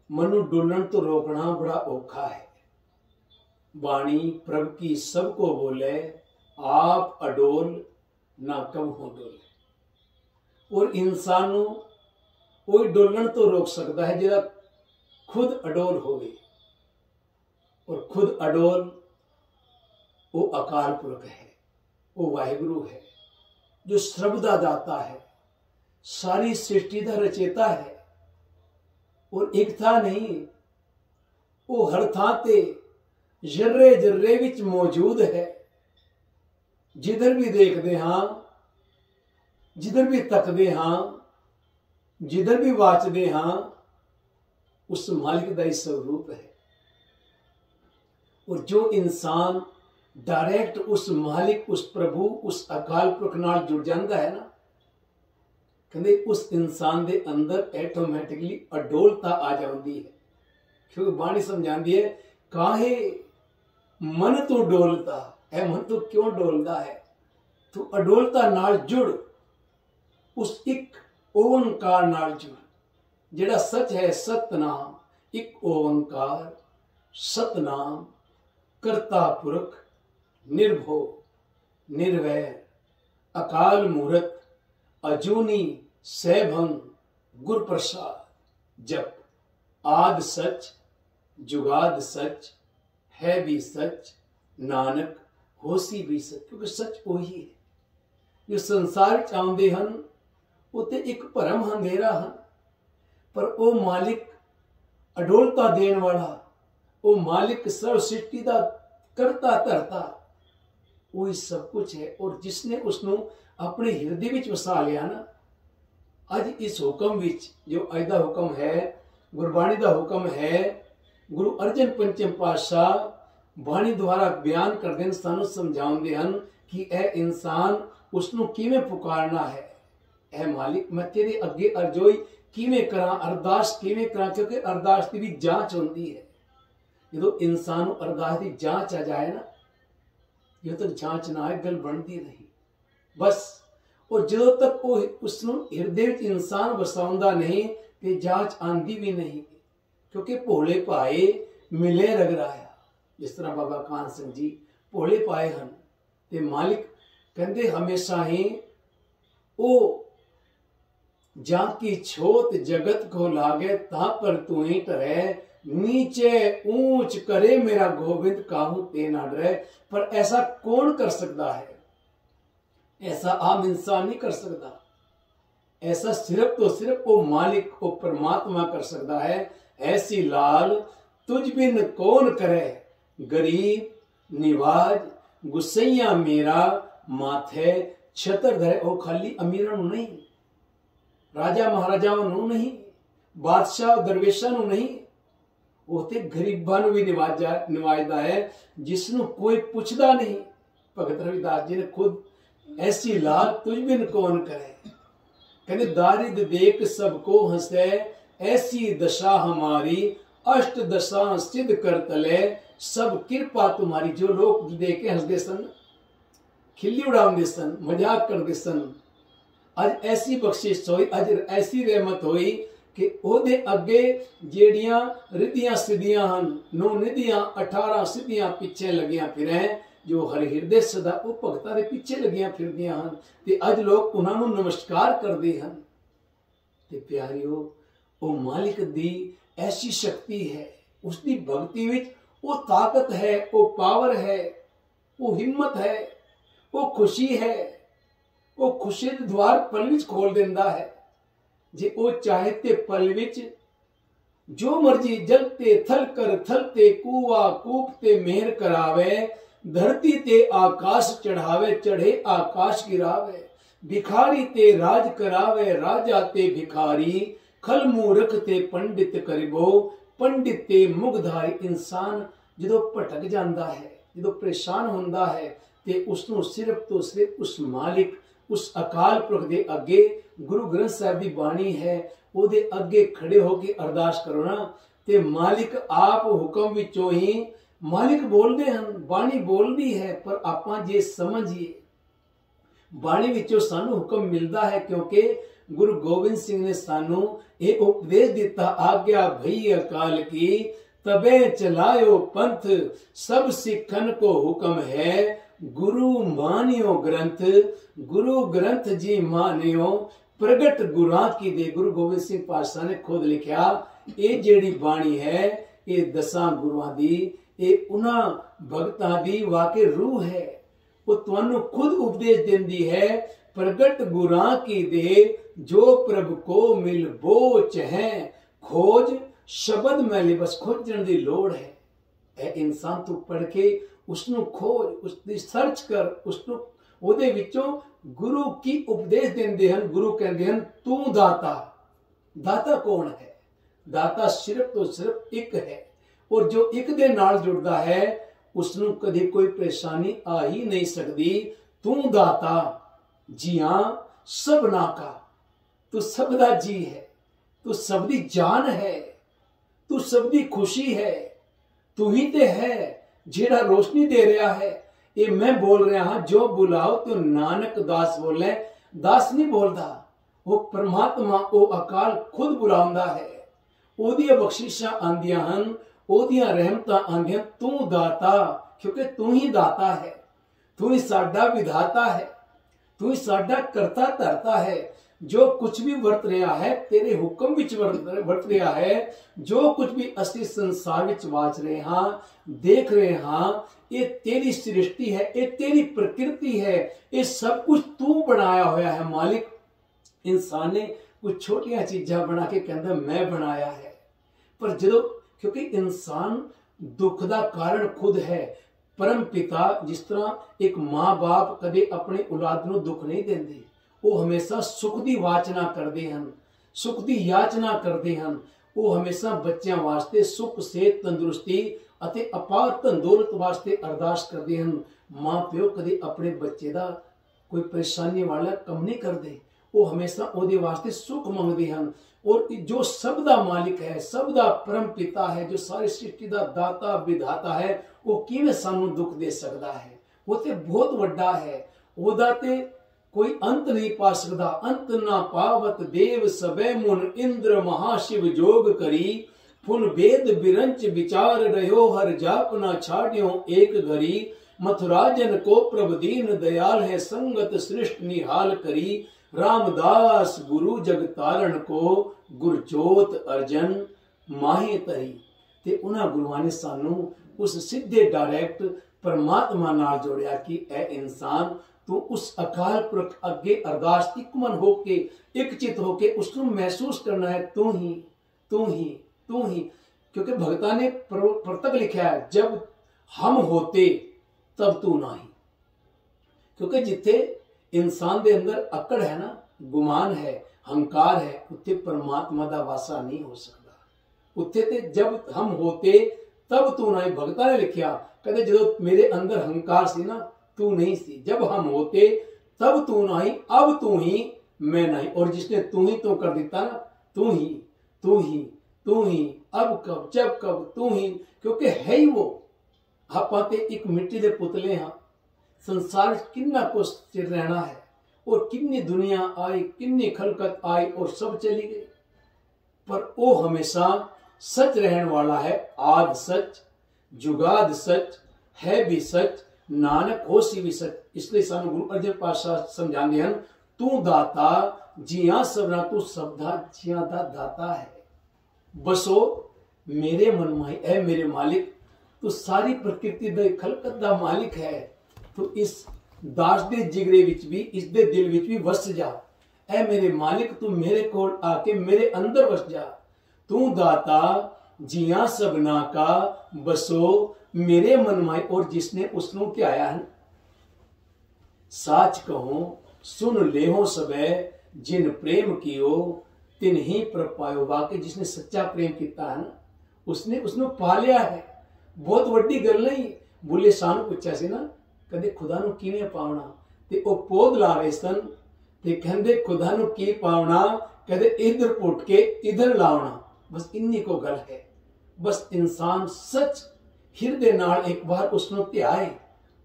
मनु डोलन तो रोकना बड़ा औखा है। वाणी प्रभु की सबको बोले, आप अडोल ना कब हो डोले। और इंसान कोई डोलन तो रोक सकता है जिहदा खुद अडोल होवे, और खुद अडोल वो अकाल पुरख है, वो वाहिगुरु है, जो सर्ब दा दाता है, सारी सृष्टि का रचेता है। और एक था नहीं, वो हर थां ते जर्रे जर्रे विच मौजूद है। जिधर भी देखते हाँ, जिधर भी तकते हाँ, जिधर भी वाचते हाँ, उस मालिक का ही स्वरूप है। और जो इंसान डायरेक्ट उस मालिक, उस प्रभु, उस अकाल पुरख नाल जुड़ जाता है ना, कहते उस इंसान दे अंदर ऐटोमैटिकली अडोलता आ जाती है। क्योंकि बाणी समझाती है, काहे मन तू डोलता है, मन तू क्यों डोलता है, तू अडोलता नाल जुड़, उस एक ओंकार नाल जुड़, जेड़ा सच है सतनाम, एक ओंकार सतनाम, करता पुरख निर्भो निर्वैर, अकाल मूरत अजूनी सैभंग, गुर प्रसाद जप। आद सच जुगाद सच, है भी सच नानक होसी भी सच। क्योंकि सच वही है जो संसार चाहते हैं, उते एक भरम अंधेरा है, पर वो मालिक अडोलता देने वाला, वो मालिक सर्व सृष्टि का करता धरता, वही सब कुछ है। और जिसने उसनों अपने हृदय विच वसा लिया ना, अज इस हुक्म विच जो अज दा हुक्म है, गुरबाणी दा हुक्म है, गुरु अर्जन पंचम पातशाह बाणी द्वारा बयान करते हैं, सानू समझाते हैं कि ए इंसान उसनों किवें पुकारना है। ए मालिक मैं तेरे अगे अर्जोई किवें करा, अरदास किवें करा, क्योंकि अरदास की भी जांच होती है। जो इंसान अरदास की जांच आ जाए ना, जो तक जांच ना आए गल बनती नहीं बस। और जो तक वो उसनों हृदय विच इंसान वसाउंदा नहीं, ते जांच आंदी भी नहीं, क्योंकि भोले भाए मिले रगराया। जिस तरह बाबा कान सिंह जी भोले पाए हैं, ते मालिक कहते हमेशा ही वो जाकी छोत जगत को लागे, ता पर तू ही टरे, नीचे ऊंच करे मेरा गोविंद, काहू ते ना डरे। पर ऐसा कौन कर सकता है? ऐसा आम इंसान नहीं कर सकता। ऐसा सिर्फ तो सिर्फ वो मालिक, वो परमात्मा कर सकता है। ऐसी लाल तुझ बिन कौन करे, गरीब निवाज गुस्सैया मेरा, माथे छतर धरे। वो खाली अमीरों नहीं, राजा महाराजाओं नहीं, बादशाह दरवेशा नहीं, वो ते गरीबां भी निवाजदा है, जिसनों कोई पुछदा नहीं। भगत रविदास जी ने खुद ऐसी लाल तुझ बिन कौन करे, कहते दारिद देख सबको हंसे, ऐसी दशा हमारी अष्ट दशा सिद्ध कर तले, सब कृपा तुम्हारी। जो लोग देख के हंसते सन, खिल्ली उड़ाते सन, मजाक करते सन, अज ऐसी बख्शिश हुई, अज ऐसी रहमत हुई कि ओदे अगे जेड़ियां रिधियां सिद्धियां हन, 9 निधियां 18 सिद्धियां पिछे लगियां फिरे, जो हर हृदय सदा वो भगतां दे पिछे लगियां फिरदियां हन, ते अज लोग उन्हां नूं नमस्कार करदे हन। ते प्यारियो, वो मालिक दी ऐसी शक्ति है, उसकी भक्ति विच वो ताकत है, वो पावर है, वो हिम्मत है, वो खुशी है। वो खुशी दे द्वार पल विच खोल देंदा है। जे वो चाहे ते पल विच जो मर्जी जलते थल कर थलते कुआ कूपते मेहर करावे, धरती ते आकाश चढ़ावे चढ़े आकाश गिरावे, भिखारी ते राज करावे राजा ते भिखारी, खल मूर्ख ते पंडित करिबो पंडित ते मुगधारी। इंसान जो भटक जाता है, जो परेशान होता है, ते उसनों सिर्फ तो सिर्फ उस मालिक उस अकाल पुरख दे अगे गुरु ग्रंथ साहिब की बाणी है ओदे अगे खड़े होके अरदास करो ना, ते मालिक आप हुक्म विचों ही मालिक बोलते हैं, बाणी बोलती है, पर आपां जे समझिए बाणी विचों सानू हुक्म मिलता है, क्योंकि गुरु गोबिंद सिंह ने सानू एक उपदेश दिता, आज्ञा भई अकाल की तबे चलायो पंथ, सब सिखन को हुक्म है गुरु मानियो ग्रंथ, गुरु ग्रंथ जी मानियो प्रगट गुरां की दे। गुरु गोबिंद सिंह पातशाह ने खुद लिखा, ये जेड़ी बाणी है ये 10 गुरुआं दी, ये उन्हां भगतां दी वाकई रूह है, वो तुहानू खुद उपदेश देंदी है, प्रगट गुरां की दे जो प्रभु को मिल बोच है, खोज शब्द मैले बस खोजण दी लोड़ है। ए इंसान तू पढ़ के उसनू खोज, उसकी सर्च कर, उसनू ओदे विचों गुरु की उपदेश देंदे हन। गुरु कहंदे हन तू दाता। दाता कौन है? दाता सिर्फ तो सिर्फ एक है, और जो एक दे नाल जुड़दा है उसनू कभी कोई परेशानी आ ही नहीं सकती। तू दाता जी हां सबना का, तू सबदा जी है, तू सबदी जान है, तू सबदी खुशी है, तू ही ते है जेड़ा रोशनी दे रहा है। ये मैं बोल रहा हाँ, जो बुलाओ तो नानक दास बोले, दास नहीं बोलता, वो परमात्मा वो अकाल खुद बुलाਉਂਦਾ है। ओदियां बख्शिशां आंदियां हन, ओदियां रहमतां आंदियां। तू दाता, क्योंकि तू ही दाता है, तू ही साडा विधाता है, तू ही साडा करता धरता है। जो कुछ भी वर्त रहा है तेरे हुक्म विच वर्त रहा है। जो कुछ भी असली संसार विच वाच रहे हाँ, देख रहे हाँ, ये तेरी सृष्टि है, ये तेरी प्रकृति है, ये सब कुछ तू बनाया हुआ है मालिक। इंसान ने कुछ छोटियां चीजा बना के कहता मैं बनाया है, पर जो क्योंकि इंसान दुख का कारण खुद है। परम पिता जिस तरह एक माँ बाप कदे अपने औलाद नूं दुख नहीं देंदे, वो हमेशा सुख की वाचना करते हैं, सुख की याचना करते हैं। वो हमेशा बच्चों वास्ते सुख सेहत तंदुरुस्ती अते अपार धन दौलत वास्ते अरदास करते हैं। माँ प्यो कदे अपने बच्चे का कोई परेशानी वाला कम नहीं करते, वो हमेशा ओदे वास्ते सुख मंगते हैं। और जो सबदा मालिक है, सबदा परम पिता है, जो सारी सृष्टि का दाता विधाता है, वो किवें सानू दुख दे सकता है? वो तो बहुत वड्डा है, ओदा ते कोई अंत नहीं पा सकता। अंत ना पावत देव सबे मुन, इंद्र महाशिव जोग करी, फुन भेद बिरंच विचार रहो, हर जाप ना छाड़ियो एक घड़ी, मथुराजन को प्रभ दीन दयाल है, संगत सृष्ट निहाल करी, रामदास गुरु जगतारण को, गुरजोत अर्जन माहे तरी। ते उन्हां गुरुआं ने सानू उस सीधे डायरैक्ट परमात्मा नाल जोड़िया कि ए इंसान तू उस अकाल पुरख अगे अरदास इकमन होके एक चित होके उसको महसूस करना है, तू ही तू ही तू ही। क्योंकि भगता ने प्रतक लिखा है, जब हम होते तब तू नहीं। क्योंकि जिथे इंसान दे अंदर अकड़ है ना, गुमान है, हंकार है, उत्थे परमात्मा दा वासा नहीं हो सकता। उत्थे ते जब हम होते तब तू नहीं। भगता ने लिखा, कहते जो मेरे अंदर हंकार सी ना, तू नहीं सी, जब हम होते तब तू नहीं, अब तू ही मैं नहीं। और जिसने तू ही तो कर दिता ना, तू ही तू ही तू ही, अब कब जब कब तू ही। क्योंकि है ही वो। आपां ते एक मिट्टी दे पुतले हाँ, संसार किन्ना कुछ चिर रहना है, और किन्नी दुनिया आई, किन्नी खलकत आई और सब चली गई, पर वो हमेशा सच रहने वाला है। आद सच, जुगाद सच, है भी सच, नानक होसी भी सच। इसलिए सानू गुरु अर्जन पातशाह समझाते हैं, तू दाता जिया सबना, तू सबदा जिया दा दाता है। बसो मेरे मन में है मेरे मालिक, तू सारी प्रकृति दे खलकत दा मालिक है। तू इस दास दे जिगरे विच भी, इस दे दिल विच भी वस जा। ऐ मेरे मालिक तू मेरे कोल आके मेरे अंदर वस जा। तू दाता जिया सबना का बसो मेरे मन माए। और जिसने उसनों क्या आया है, साच कहो सुन लेहो सबे जिन प्रेम कियो तिन ही पर पायो। वाकई जिसने सच्चा प्रेम किया है ना, उसने उसने पा लिया है। बहुत वड्डी गल नहीं। बुले शाह पूछा सी ना, कदे खुदा नू किवें पावना, ते ओ पोद ला रहे सन ते कहंदे खुदा नू की पावना, कदे इधर पुट के इधर लावना। बस इन्नी को गल है। बस इंसान सच हिरदे नाल एक बार उसनू ध्याए,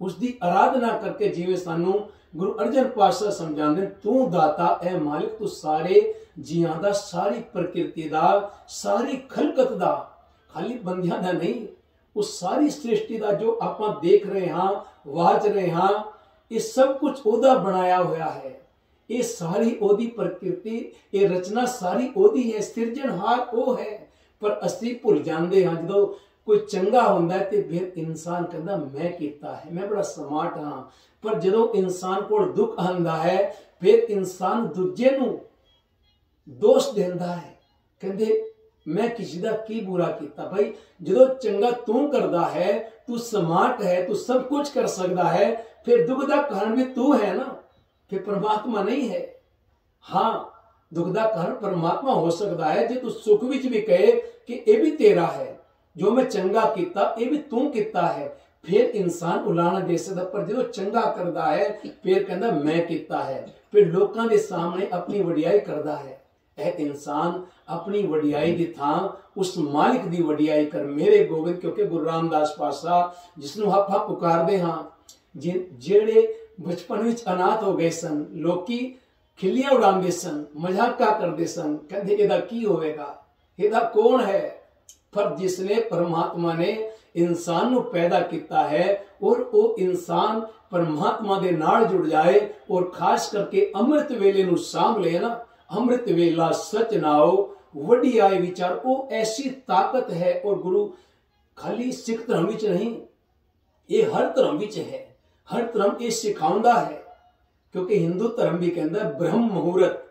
उसकी आराधना करके जीवे। सानू गुरु अर्जन पातशाह समझाते, तू दाता ए मालिक, तू सारे जियां दा, सारी प्रकृति दा, सारी खलकत दा, खाली बंदियां दा नहीं, उस सारी सृष्टि दा जो आप देख रहे हाँ, वाच रहे हाँ, ये सब कुछ ओदा बनाया हुआ है। ये सारी ओदी प्रकृति, ये रचना सारी ओदी है, सिरजनहार ओ है। पर असी भुल जाते हाँ, जो कोई चंगा होंदा है ते फिर इंसान कहता मैं कीता है, मैं बड़ा स्मार्ट हाँ। पर जो इंसान को दुख आंदा है, फिर इंसान दूजे नू दोष देंदा है, कहते मैं किसी का की बुरा किया। भाई जो चंगा तू करदा है, तू स्मार्ट है, तू सब कुछ कर सकता है, फिर दुख का कारण भी तू है ना, फिर परमात्मा नहीं है। हाँ, दुख का कारण परमात्मा हो सकता है जे तू सुख विच भी कहे कि ये भी तेरा है, जो मैं चंगा किया ये भी तू किया है, फिर इंसान उलाना दे सकता। पर जो चंगा करता है फिर कहता मैं किया है, फिर लोगों के सामने अपनी वडियाई करता है। यह इंसान अपनी वडियाई की थां उस मालिक की वडियाई कर, मेरे गोविंद। क्योंकि गुरु रामदास पातशाह जिसनों आप पुकारते हाँ, जेड़े बचपन विच अनाथ हो गए सन, लोकी खिलियां उड़ाते सन, मजाका करते सन, कहते एदा की होवेगा, एदा कौन है। पर जिसने परमात्मा ने इंसान को पैदा किया है और वो इंसान परमात्मा दे नाल जुड़ जाए, और खास करके अमृत वेले नू सांभ ले ना, अमृत वेला सच नाओ वड्डी आए विचार, वो ऐसी ताकत है। और गुरु खाली सिख धर्म विच नहीं, ये हर धर्म विच है, हर धर्म ये सिखाउंदा है। क्योंकि हिंदू धर्म भी कहता है ब्रह्म मुहूर्त,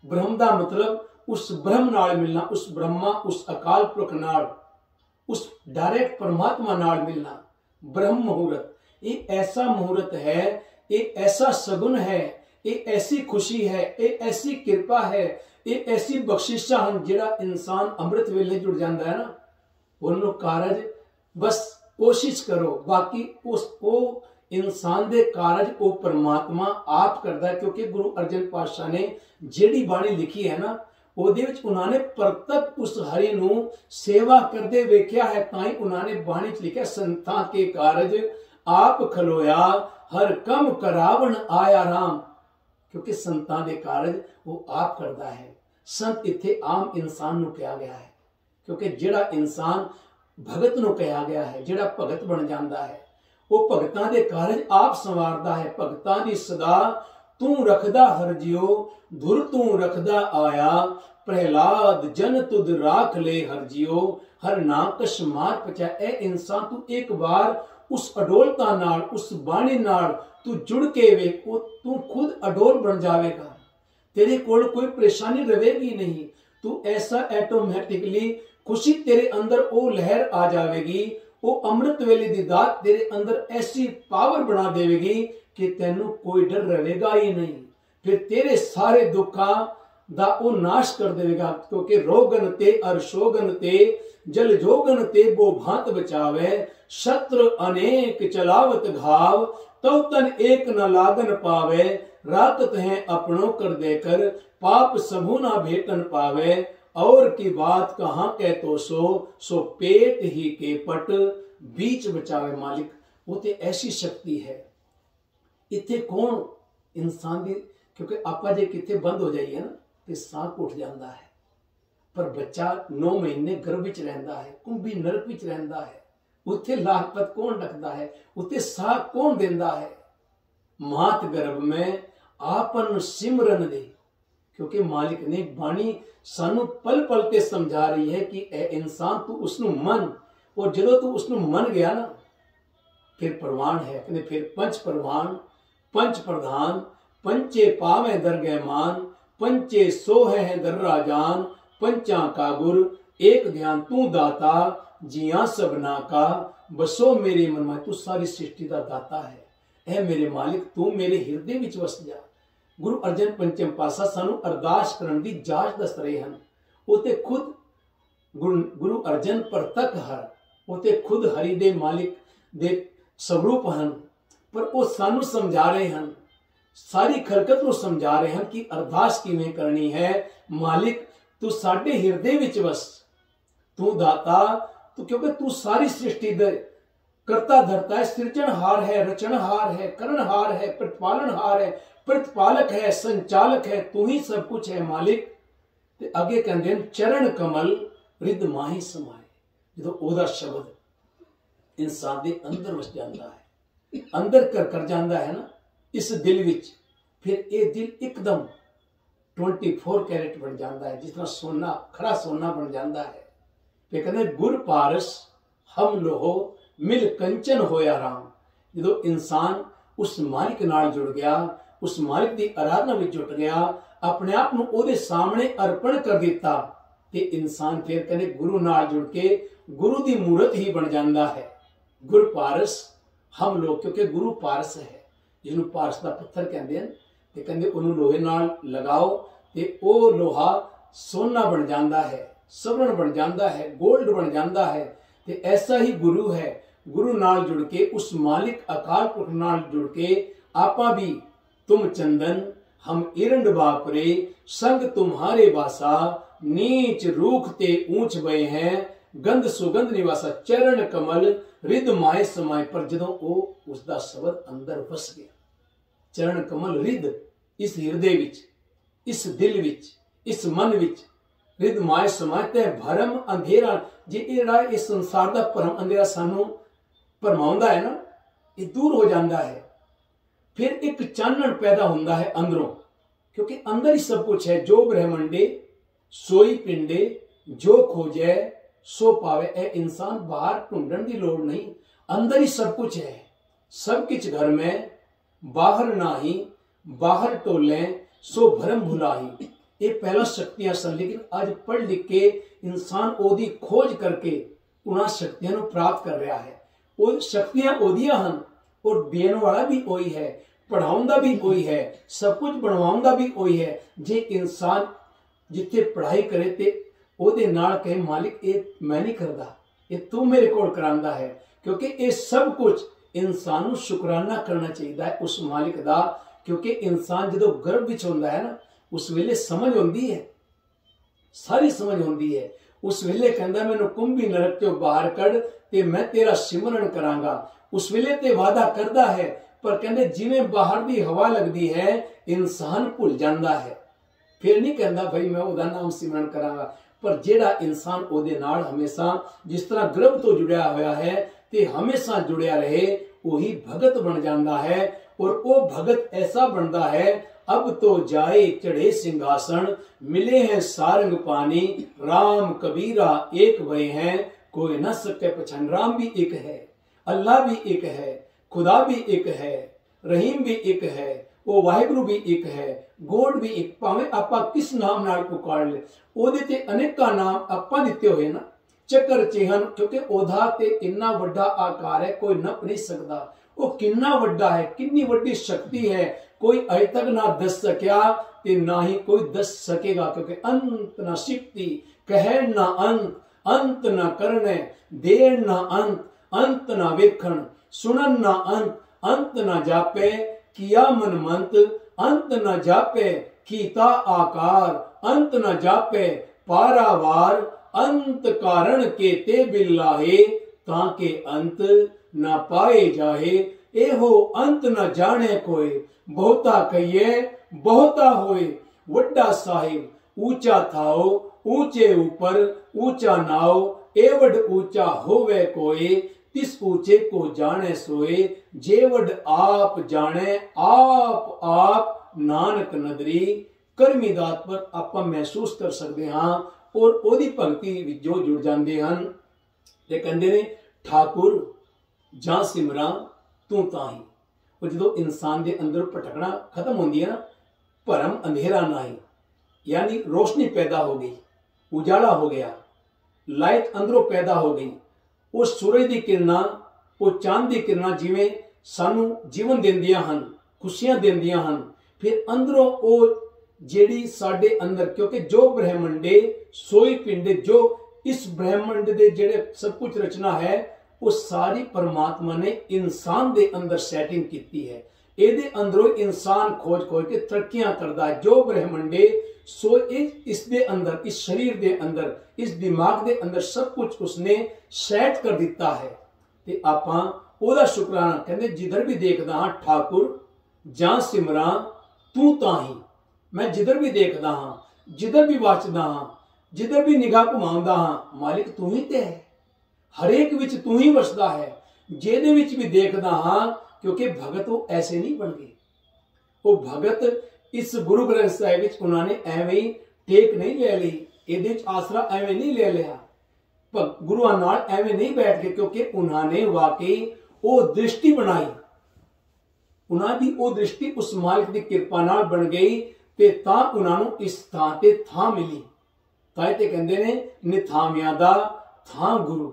ब्रह्म का मतलब उस ब्रह्म नाल मिलना, उस ब्रह्मा, उस अकाल पुरख नाल, उस डायरेक्ट परमात्मा नाल मिलना। ब्रह्म मुहूर्त ये ऐसा मुहूर्त है, ये ऐसा सगुन है, ये ऐसी खुशी है, ये ऐसी कृपा है, ये ऐसी बख्शिशा हैं, जिहड़ा इंसान अमृत वेले जुड़ जाता है ना, उन्होंने कारज बस कोशिश करो, बाकी उस वो इंसान दे कारज वो परमात्मा आप करता है। क्योंकि गुरु अर्जन पातशाह ने जेड़ी बाणी लिखी है ना, ਉਹਦੇ ਵਿੱਚ उन्होंने परतक उस हरि नू सेवा करते वेख्या है, ताई उन्होंने बाणी च लिखा संतां के कारज आप खलोया हर कम करावण आया राम। क्योंकि संतां दे कारज वो आप करता है। संत इत्थे आम इंसान नू कहा गया है, क्योंकि जिहड़ा इंसान भगत नू कहा गया है, जिहड़ा भगत बन जाता है, वो भगतां दे कारज आप संवारदा है। भगतां दी सदा तू रखदा हर जियो धुर तू रखदा आया, प्रहलाद जन तुद राख ले हर जियो हर नाकश मार पचा। ए इंसान तू एक बार उस अडोलता नाल, उस बाणी नाल तू जुड़ के वेख, तू खुद अडोल बन जाएगा, तेरे कोल कोई परेशानी रहेगी नहीं। तू ऐसा ऑटोमेटिकली खुशी तेरे अंदर वो लहर आ जाएगी, वो अमृत वेले दी दात तेरे अंदर ऐसी पावर बना देगी कि तेनू कोई डर रहेगा ही नहीं। फिर तेरे सारे दुखा दा वो नाश कर देगा। क्योंकि रोगन ते अरशोगन ते जल जोगन ते वो भांत बचावे, शत्रु अनेक चलावत घाव तो तन एक न लागन पावे, राकत है अपनों कर देकर पाप सबू ना भेटन पावे, और की बात कहाँ कह तो सो पेट ही के पट बीच बचावे। मालिक वो ते ऐसी शक्ति है। इत्थे कौन इंसान की, क्योंकि आपा जे किथे बंद हो जाइए ना तो सांप उठ जाता है, पर बच्चा 9 महीने गर्भ विच रहिंदा है, कुंभी नरक विच रहिंदा है, उत्थे लाखपत कौन रखता है, उत्थे साह कौन देंदा है। मात गर्भ में आपन सिमरन दे, क्योंकि मालिक ने बाणी सानू पल पल ते समझा रही है कि ए इंसान तू उसनू मन, और जो तू उसनू मन गया ना फिर प्रमाण है। कहते फिर पंच प्रमाण पंच प्रधान पंचे पावे दरगह मान, पंचे सोहे हैं दर्रा जान, पंचा का गुर एक ध्यान तू दाता जिया सबना का, बसो मेरे मन में। तू सारी सृष्टि का दाता है, ऐ मेरे मालिक तू मेरे हिरदे विच वस जा। गुरु अर्जन पंचम पासा सानू अरदास करन दी जाच दस रहे हैं। उते खुद गुरु अर्जन प्रतक हर, उते खुद हरि दे मालिक दे स्वरूप हैं, पर वो सानू समझा रहे हैं, सारी खलकत को समझा रहे हैं कि अरदास किवें करनी है। मालिक तू साडे हिरदे विच वस, तू दाता, तू क्योंकि तू सारी सृष्टि दे करता धरता है, सृजनहार है, रचनहार है, करणहार है, प्रतिपालनहार है, प्रतिपालक है, संचालक है, तू ही सब कुछ है मालिक। ते अगे कहते हैं चरण कमल रिद माही समाए। जो ओदा शब्द इंसान दे अंदर वस जाता है, अंदर कर जाता है ना इस दिल विच, फिर ये दिल एकदम 24 कैरेट बन जाता है, जिस तरह सोना खरा सोना बन जाता है। फिर कहते गुर पारस हम लोहो मिल कंचन होया राम। जो इंसान उस मालिक नाल जुड़ गया, उस मालिक की आराधना में जुट गया, अपने आप को ओदे सामने अर्पण कर दिता, ते इंसान फिर कहते गुरु नाल जुड़ के गुरु की मूर्त ही बन जाता है। गुर पारस हम लोग, क्योंकि गुरु पारस है, जिन्हों पारस का पत्थर कहते हैं, ते कहते उन्होंने लोहे नाल लगाओ ते ओ लोहा सोना बन जाता है, स्वर्ण बन जाता है, गोल्ड बन जाता है। ते ऐसा ही गुरु है, गुरु नाल जुड़ के उस मालिक अकाल पुरख नाल जुड़ के आपा भी तुम चंदन हम इरंड बापरे, संग तुम्हारे वासा नीच रूखते ऊंच बए हैं, गंध सुगंध निवासा चरण कमल रिद माए समाए। पर जदों वो उसका शब्द अंदर वस गया, चरण कमल रिद इस हिरदे विच, इस दिल विच, इस मन विच रिद माए समाए। ते भरम अंधेरा जे इस संसार का भरम अंधेरा सानू भरमाउंदा है ना, ये दूर हो जाता है। फिर एक चानन पैदा होता है अंदरों, क्योंकि अंदर ही सब कुछ है। जो ब्रह्मंडे सोई पिंडे, जो खोजे सो पावे। ए इंसान बाहर ढूंढन की लोड़ नहीं, अंदर ही सब कुछ है। सब कुछ घर में, बाहर नाही, बाहर टोले सो भरम भुलाही। ये पहला शक्तियां सन, लेकिन आज पढ़ लिख के इंसान ओदी खोज करके उन्हां शक्तियां को प्राप्त कर रहा है। वो शक्तियां ओदियां हन, और देने वाला भी वही है, पढ़ाउंदा भी वही है, सब कुछ बनवाउंदा भी वही है। जे इंसान जिथे पढ़ाई करे ते ओदे नाल कहे मालिक ये मैं नहीं करता, ये तू मेरे कोल करांदा है, क्योंकि ये सब कुछ इंसान को शुकराना करना चाहिए उस मालिक दा। क्योंकि इंसान जो गर्भ विच होंदा है ना, उस वेले समझ होंदी है, सारी समझ होंदी है। उस वेले कहंदा मैनू कुंभी नरक चों बाहर कढ़ ते मैं तेरा सिमरन करांगा। उस वेले ते वादा करदा है, पर कहंदे जिवें बाहर दी हवा लगदी है इंसान भुल जांदा है। फिर नहीं कहंदा भाई मैं ओदा नाम सिमरन करांगा। पर जेड़ा इंसान ओदे नाल हमेशा जिस तरह गर्भ तो जुड़िया होया है ते हमेशा जुड़िया रहे, वही भगत बन जाता है। और वो भगत ऐसा बनता है, अब तो जाए चढ़े सिंहासन, मिले हैं सारंग पानी, राम कबीरा एक भय हैं, कोई न सके पहचान। राम भी एक है, अल्लाह भी एक है, खुदा भी एक है, रहीम भी एक है, वो वाहिगुरु भी एक है, गोड भी एक। भावें आपां किस नाम नाल पुकार ले, ओदे ते अनेका नाम आपां दिते होए ना, चक्कर चिहन, क्योंकि ओदा ते इन्ना वड्डा आकार है कोई नप नहीं सकता। वो किन्ना वड्डा है, किन्नी वड्डी शक्ति है, कोई अजे तक ना दस सकिया ते ना ही कोई दस सकेगा। क्योंकि अंत ना शक्ति, कह ना अंत, अंत ना करने, देर ना अंत, अंत ना वेखण, सुनन ना अंत, अंत ना जापे, किया मन मंत, अंत ना जापे, कीता आकार, अंत ना जापे, पारावार, अंत कारण के ते बिल्लाहे, ताके अंत ना पाए जाहे। एहो अंत न जाने कोई, बहुता कहिए बहुता होए, वड्डा साहिब ऊंचा थाओ, ऊंचे ऊपर ऊंचा नाओ, एवड ऊंचा होवे कोई, तिस ऊंचे को जाने सोए, जेवड आप जाने आप नानक नदरी। करमी दात पर आपां महसूस कर सकते हाँ, और ओदी भगती जो जुड़ जाते हैं। ते कहंदे ने ठाकुर जां सिमरा तू ताही। और जो इंसान के अंदर भटकना खत्म होती है ना, भरम अंधेरा ना ही, यानी रोशनी पैदा हो गई, उजाला हो गया, ਲਾਈਟ ਅੰਦਰੋਂ ਪੈਦਾ ਹੋ ਗਈ। ਉਹ ਸੂਰਜ ਦੀ ਕਿਰਨਾਂ, ਉਹ ਚਾਂਦ ਦੀ ਕਿਰਨਾਂ ਜਿਵੇਂ ਸਾਨੂੰ ਜੀਵਨ ਦਿੰਦੀਆਂ ਹਨ, ਖੁਸ਼ੀਆਂ ਦਿੰਦੀਆਂ ਹਨ, ਫਿਰ ਅੰਦਰੋਂ ਉਹ ਜਿਹੜੀ ਸਾਡੇ ਅੰਦਰ, ਕਿਉਂਕਿ ਜੋ ਬ੍ਰਹਿਮੰਡੇ ਸੋਈ ਪਿੰਡੇ, ਜੋ ਇਸ ਬ੍ਰਹਿਮੰਡ ਦੇ ਜਿਹੜੇ ਸਭ ਕੁਝ ਰਚਨਾ ਹੈ ਉਹ ਸਾਰੀ परमात्मा ने इंसान दे अंदर सैटिंग की है। ਇਹਦੇ ਅੰਦਰੋਂ इंसान खोज खोज के तरक्कियां करता है। जो ब्रह्मंडे सो इस दे अंदर, इस शरीर दे अंदर, इस दिमाग दे अंदर सब कुछ उसने सैट कर दिता है। ते आपां ओदा शुकराना कहंदे जिधर भी देखदा हां ठाकुर जां सिमरां तू ताही। मैं जिधर भी देखदा हां, जिधर भी वाचदा हां, जिधर भी निगाह घुमाउंदा हां, मालिक तू ही ते है। हरेक विच तू ही वसदा है। जेदे विच भी देखदा हां, क्योंकि भगत वो ऐसे नहीं बन गए। वो भगत इस गुरु ग्रंथ साहिब विच उन्होंने एवें ही टेक नहीं ले ली, इहदे च आसरा एवें नहीं ले लिया, गुरुआं नाल एवें नहीं बैठ गए, क्योंकि उन्होंने वाकई वो दृष्टि बनाई। उन्होंने वो दृष्टि उस मालिक की कृपा नाल बन गई ते तां उन्होंने इस थां ते थां मिली। तां ते कहंदे ने निथामियां दा थां गुरु।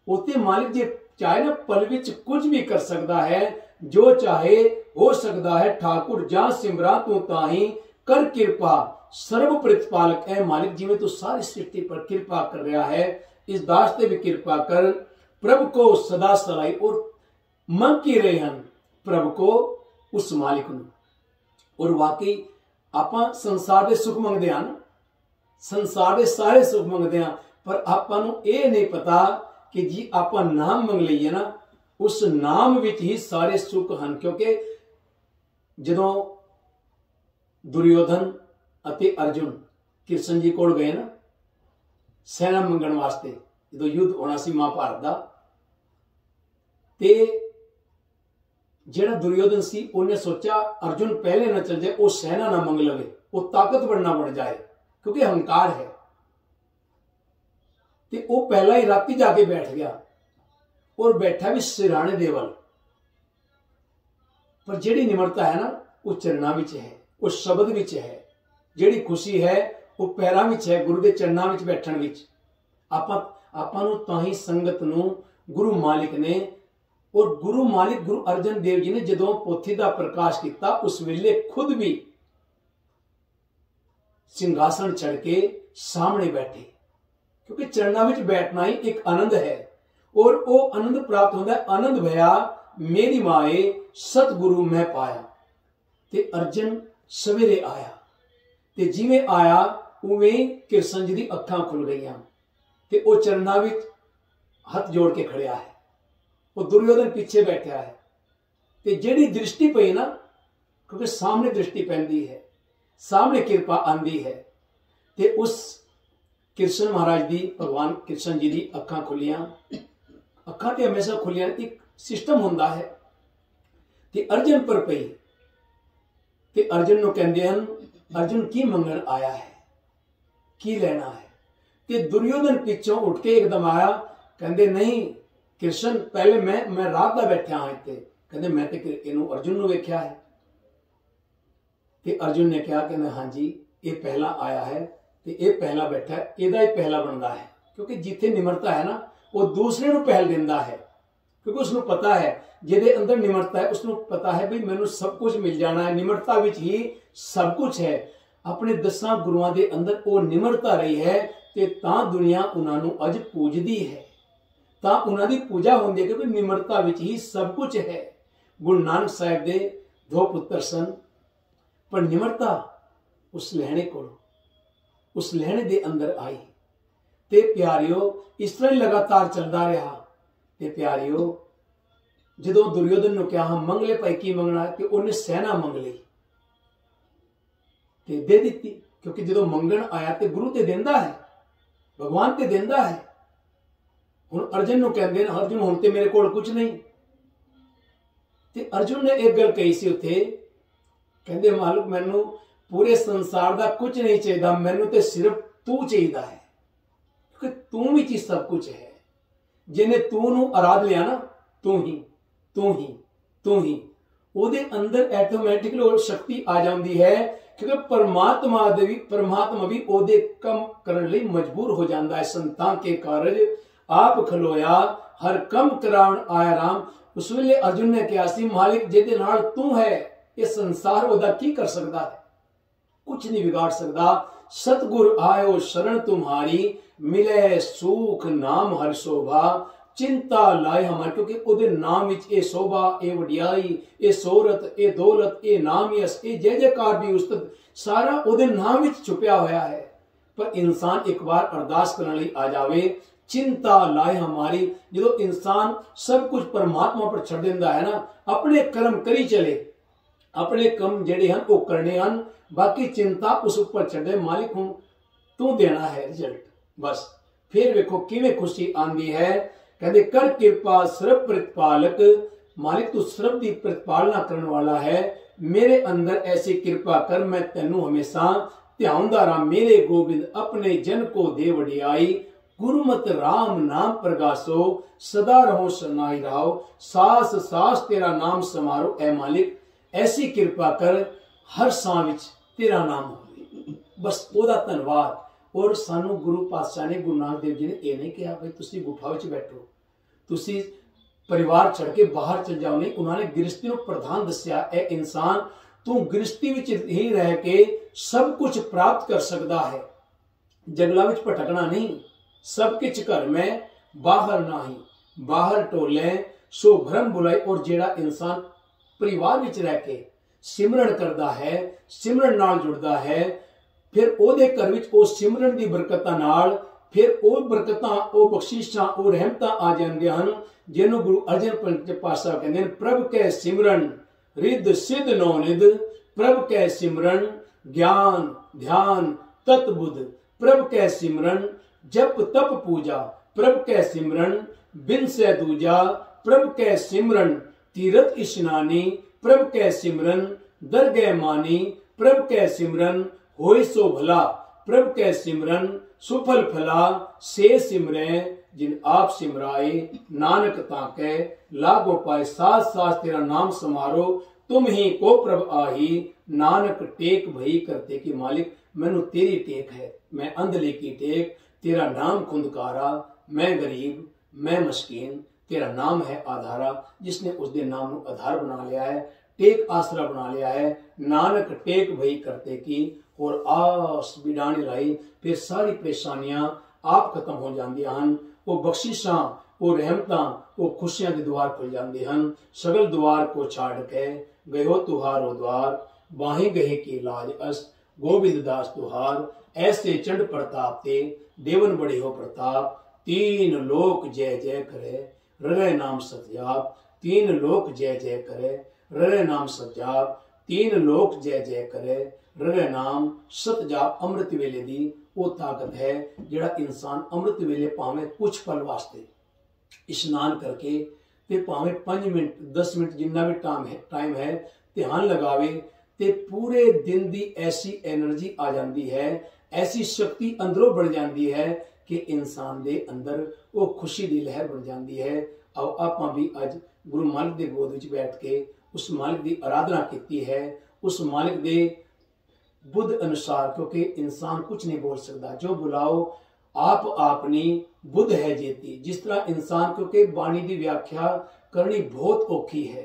उत्ते मालिक जे चाहे ना पल विच कुछ भी कर सकता है, जो चाहे हो सकता है। ठाकुर जा सिमरा तू ताही कर कृपा सर्व प्रतिपालक है। मालिक जिवें तू सारी सृष्टि पर कृपा कर रहा है, इस दास ते भी कृपा कर। प्रभु को सदा सलाई और मंग की रहे हैं प्रभु को, उस मालिक नूं। और वाकई आपां संसार दे सुख मंगदे हां, संसार दे सारे सुख मंगदे हां, पर आपां नूं इह नहीं पता कि जी आप नाम मंग लीए ना, उस नाम विच ही सारे सुख हैं। क्योंकि जदों दुर्योधन अते अर्जुन कृष्ण जी कोल गए ना सेना मंगण वास्ते, जो युद्ध होना सी महाभारत दा, ते जिहड़ा दुर्योधन सी उन्हें सोचा अर्जुन पहले ना चल जाए, वो सेना ना मंग लवे, वो ताकतवर ना बन जाए, क्योंकि अहंकार है। ते वो पहला ही राती जाके बैठ गया और बैठा भी सिराने दे वल। पर जिहड़ी निमरता है ना वो चरणा विच है, वो शब्द विच है। जिहड़ी खुशी है वो पैरां विच है, गुरु दे चरणा विच बैठण विच। आपां नूं तां ही संगत नूं गुरु मालिक ने, और गुरु मालिक गुरु अर्जन देव जी ने जदों पोथी दा प्रकाश किया, उस वेले खुद भी सिंघासन चढ़ के सामने बैठे, क्योंकि चरणा विच बैठना ही एक आनंद है। और वो आनंद प्राप्त होता है, आनंद भया मेरी माए सतगुरु मैं पाया। ते अर्जन सवेरे आया, ते जिवें आया उवें कृष्ण जी दी अखां खुल गईयां, ते वो चरणा विच हथ जोड़ के खड़िया है। वो दुर्योधन पीछे बैठा है, ते जिहड़ी दृष्टि पई ना, क्योंकि सामने दृष्टि पैंदी है, सामने कृपा आंदी है, ते उस कृष्ण महाराज दी, भगवान कृष्ण जी दी अखां खुलियां। अखां ते हमेशा खुलियां, एक सिस्टम हुंदा है। ते अर्जन पर पई, ते अर्जन नूं कहंदे हन अर्जुन की मंगण आया है, की लेना है। ते दुर्योधन पिछों उठ के एकदम आया, कहंदे नहीं कृष्ण पहले मैं रात दा बैठा हाँ इत्थे, कहंदे मैं ते इहनूं अर्जुन नूं वेख्या है। ते अर्जुन ने कहा कि हाँ जी ये पहला आया है, ते ये पहला बैठा है, इहदा ही पहला बनता है। क्योंकि जिथे निमरता है ना वो दूसरे नूं पहल दिंदा है, क्योंकि उसनूं पता है जिहदे अंदर निमरता है उसनूं पता है भी मैनूं सब कुछ मिल जाना है, निमरता विच ही सब कुछ है। अपने 10 गुरुआं दे अंदर वो निमरता रही है, ते तां दुनिया उन्हां नूं अज पूजदी है, तां उन्हां दी पूजा हुंदी है, क्योंकि निमरता विच ही सब कुछ है। गुरु नानक साहिब दे 2 पुत्र सन, पर निमरता उस लहणे कोल, उस लहणे दे अंदर आई। ते प्यारियो इस तरह लगातार चलता रहा। ते प्यारियो जदों दुर्योधन नूं कहा मंग ले भाई की मंगना है, ते उन्हें सेना मंग ली ते दे दित्ती। क्योंकि जदों मंगण आया ते गुरु ते देंदा है, भगवान ते देंदा है। हुण अर्जुन नूं कहंदे ने अर्जुन हुण ते मेरे कोल कुछ नहीं। ते अर्जुन ने एक गल कही सी उत्थे, कहंदे मालिक मैनूं पूरे संसार दा कुछ नहीं चाहिए, मैनूं ते सिर्फ तू चाहिए है, क्योंकि तू विच ही सब कुछ है। जिन्हें तू नूं आराध लिया ना, तू ही तू ही तू ही, ਉਹਦੇ अंदर ऐटोमैटिकली वो शक्ति आ जाती है क्योंकि परमात्मा भी ओदे कम करने लई मजबूर हो जाता है। संतां के कारज आप खलोया हर कम करावन आया राम। उस वेले अर्जुन ने कहा सी मालिक जिहदे नाल तू है ये संसार ओदा की कर सकता है, कुछ नहीं बिगाड़ सकता। सतगुर आयो शरण तुम्हारी मिले सुख नाम हर शोभा। चिंता लाए हमारे क्योंकि ओदे नाम विच ए शोभा ए वडियाई ए सोहरत ए दौलत ए नाम यश ए जय जयकार भी उस्तत सारा ओदे नाम विच छुपया होया है। पर इंसान एक बार अरदास करने लई आ जावे चिंता लाए हमारी। जो इंसान सब कुछ परमात्मा पर छड़ देंदा है ना, अपने कर्म करी चले, अपने कर्म जेड़े हैं वो करने हैं, बाकी चिंता उस ऊपर छड़े मालिक हूं तू देना है रिजल्ट बस। फिर देखो किवें खुशी आंदी है, कहते कर कृपा सर्व प्रतिपालक। मालिक तू सर्व दी प्रतिपालना करने वाला है, मेरे अंदर ऐसी कृपा कर मैं तेनू हमेशा ध्यानदा रहा। मेरे गोविंद अपने जन को दे वडियाई, गुरुमत राम नाम प्रगासो सदा रहो सनाई रहो। सास सास तेरा नाम समारो ए मालिक, ऐसी कृपा कर हर सां विच तेरा नाम हो। बस ओदा धन्नवाद। और सानू गुरु पातशाह ने गुरु नानक देव जी ने यह नहीं कहा भाई तुसी गुफा विच बैठो, तुसी परिवार छड़ के बाहर चल जाओ, नहीं। उन्होंने गृहस्थी नूं प्रधान दस्या। ए इंसान तू गृहस्थी विच ही रह के सब कुछ प्राप्त कर सकता है, जंगलों विच भटकना नहीं। सब कुछ घर में बाहर ना ही, बाहर टोले सो भ्रम बुलाई। और जेड़ा इंसान परिवार विच रह के सिमरन करता है, सिमरन नाल जुड़ता है, फिर ओदे घर विच ओ सिमरन दी बरकतां नाल फिर ओ बरकतां ओ बख्शिशां ओ रहमतां आ जांदियां हन, जिन्हों गुरु अर्जन पातशाह कहंदे ने प्रभ कै सिमरन रिद सिद्ध नौ निध। प्रभ कै सिमरन ज्ञान ध्यान तत बुध। प्रभ कै सिमरन जप तप पूजा। प्रभ कै सिमरन बिन से दूजा। प्रभ कै सिमरन तीरथ स्नानी। प्रभ कै सिमरन दरगह मानी। प्रभ कै सिमरन होय सो भला। प्रभ कै सिमरन सुफल फला। से सिमरै जिन आप सिमराए, नानक ताकै लागो पाए। साथ साथ तेरा नाम समारो, तुम ही को प्रभ आही। नानक टेक भई करते कि मालिक मैनू तेरी टेक है, मैं अंधले की टेक। तेरा नाम खुंदकारा, मैं गरीब मैं मस्कीन, तेरा नाम है आधारा। जिसने उस दिन नाम को आधार बना लिया है, टेक आसरा बना लिया है, नानक टेक भई करते की और आस बिडाने लाई। फिर सारी परेशानियां आप खत्म हो जांदियां हन। वो बख्शिशां वो रहमतां वो खुशियां के द्वार खुल जाते हैं। सगल द्वार को छाड़ के गयो तुहारो द्वार, बाहें गहे की लाज अस। गोविंद दास तुहार ऐसे चंड प्रताप ते, देवन बड़े हो प्रताप। तीन लोक जय जय करे, हृदय नाम सत्याप। तीन लोक जय जय करे, हृदय नाम सत्याप। तीन लोक जय जय करे, हृदय नाम सतजाप। अमृत वेले दी वो ताकत है जिहड़ा इंसान अमृत वेले भावें कुछ पल वास्ते स्नान करके ते भावें 5 मिनट 10 मिनट जिन्ना भी टाइम है ध्यान लगावे ते पूरे दिन दी ऐसी एनर्जी आ जाती है, ऐसी शक्ति अंदरों बढ़ जाती है कि इंसान दे अंदर वो खुशी दी लहर बन जाती है। अब आपां भी अज गुरु मालिक दे गोद विच बैठ के उस मालिक दी आराधना की है। उस मालिक दे बुद्ध अनुसार, क्योंकि इंसान कुछ नहीं बोल सकता, जो बुलाओ आप आपनी बुद्ध है जेती। जिस तरह इंसान, क्योंकि बाणी की व्याख्या करनी बहुत औखी है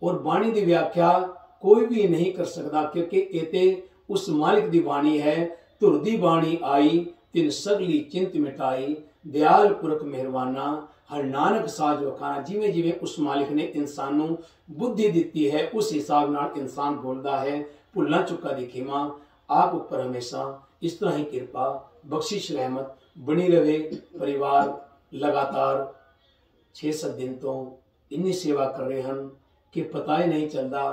और बाणी की व्याख्या कोई भी नहीं कर सकता, क्योंकि एते उस मालिक दी बाणी है। तुरदी बाणी आई तिन सगली चिंत मिटाई, दयाल पुरख मेहरबाना हर नानक साज वखाना। जिमें जिमें उस मालिक ने इंसान नूं बुद्धि दी है उस हिसाब नाल इंसान बोलता है। भुलना चुका दी खिमा आप ऊपर हमेशा इस तरह ही कृपा बख्शिश रहमत बनी रहे। परिवार लगातार 6-7 दिन तो इन्नी सेवा कर रहे हैं कि पता ही नहीं चलता।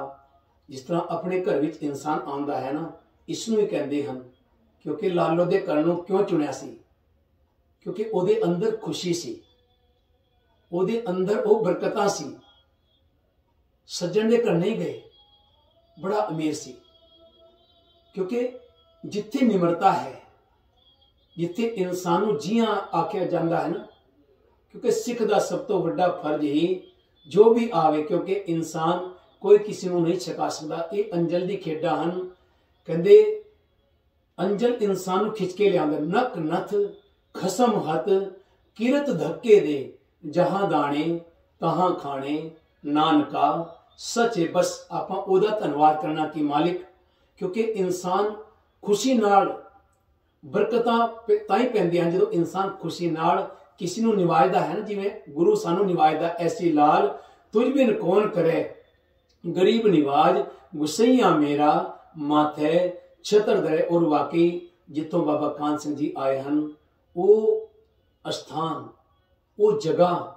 जिस तरह अपने घर विच इंसान आंदा है ना, इसनूं ही कहते हैं। क्योंकि लालो दे घर नूं क्यों चुनिया सी? क्योंकि ओदे अंदर खुशी सी, ओदे अंदर वो बरकतां सी। सज्जन दे घर नहीं गए, बड़ा अमीर सी। क्योंकि जिथे निमरता है, जिथे इंसान नूं जियां आख्या जाता है ना, क्योंकि सिख दा सब तो वड्डा फर्ज ही जो भी आवे, क्योंकि इंसान कोई किसी को नहीं छका सकता। ये अंजल दी खेडा हन। कहते अंजल इंसान नूं खिंच के लिया, नक नथ खसम हथ किरत धक्के दे, जहां दाने तहां खाने नानका सचे। बस आपां ओदा धन्नवाद करना कि मालिक, क्योंकि इंसान खुशी नाल बरकतां ताई पैंदियां हैं जदों इंसान खुशी नाल किसी नूं निवाजदा है ना, जिवें गुरु सानू निवाजदा, ऐसी लाल तुझ बिन कौन करे, गरीब निवाज गुसैया मेरा माथे छतर दरे। और वाकई जितों बाबा कान सिंह जी आए हैं, वो स्थान, वो जगह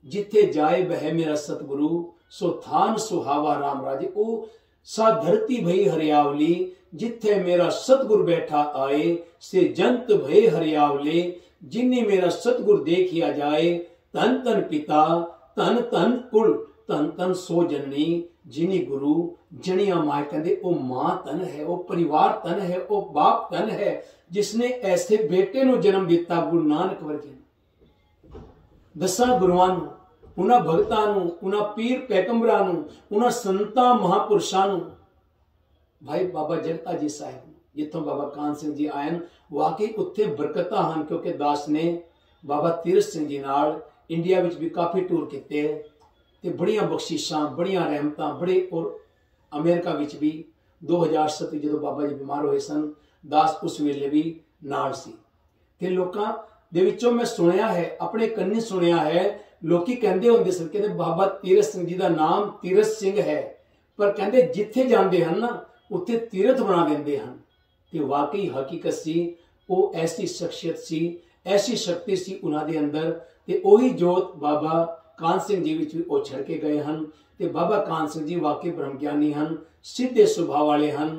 जिथे जाए बह मेरा सतगुरु, सो थान सुहावा राम राजे। ओ सा धरती भई हरियावली, जिथे मेरा सतगुरु बैठा आए, से जंत भय हरियावले, जिन्नी मेरा सतगुरु देखिया जाए। तन तन पिता तन तन कुल, तन तन सो जननी, जिनी गुरु जनिया माए। कहते ओ मां तन है, ओ परिवार तन है, ओ बाप तन है, जिसने ऐसे बेटे नु जन्म दिता। गुरु नानक वर्गे दसां गुरुआं नूं, उन्हां भगतां नूं, उन्हां पीर पैगंबरां नूं, उन्हां संतां महापुरुषां नूं, भाई बाबा जगता जी साहिब जितों बाबा कान सिंह जी आए, वाकई उत्थे बरकतां हन। क्योंकि दास ने बाबा तीरथ सिंह जी नाल इंडिया विच भी काफ़ी टूर कीते ते बड़ियां बख्शिशां, बड़ियां रहमतां, बड़े। और अमेरिका विच भी 2007 जदों बाबा जी बीमार होए सन, दास उस वेले भी नाल सी। ते लोकां दे विचों मैं सुनिया है, अपने कन्नी सुनिया है, लोकी कहंदे हुंदे सन, कहंदे बाबा तीरथ सिंह जी दा नाम तीरथ सिंह है, पर कहंदे जिथे जांदे हन ना उत्थे तीरथ बना देंदे हन। ते वाकई हकीकत सी, वो ऐसी शख्सियत सी, ऐसी शक्ति सी उन्हां दे अंदर। ते ओही जोत बाबा कान सिंह जी विच भी ओ छड़ के गए हन। ते बाबा कान सिंह जी वाकई ब्रह्म ज्ञानी हन, सीधे सुभाव वाले हन,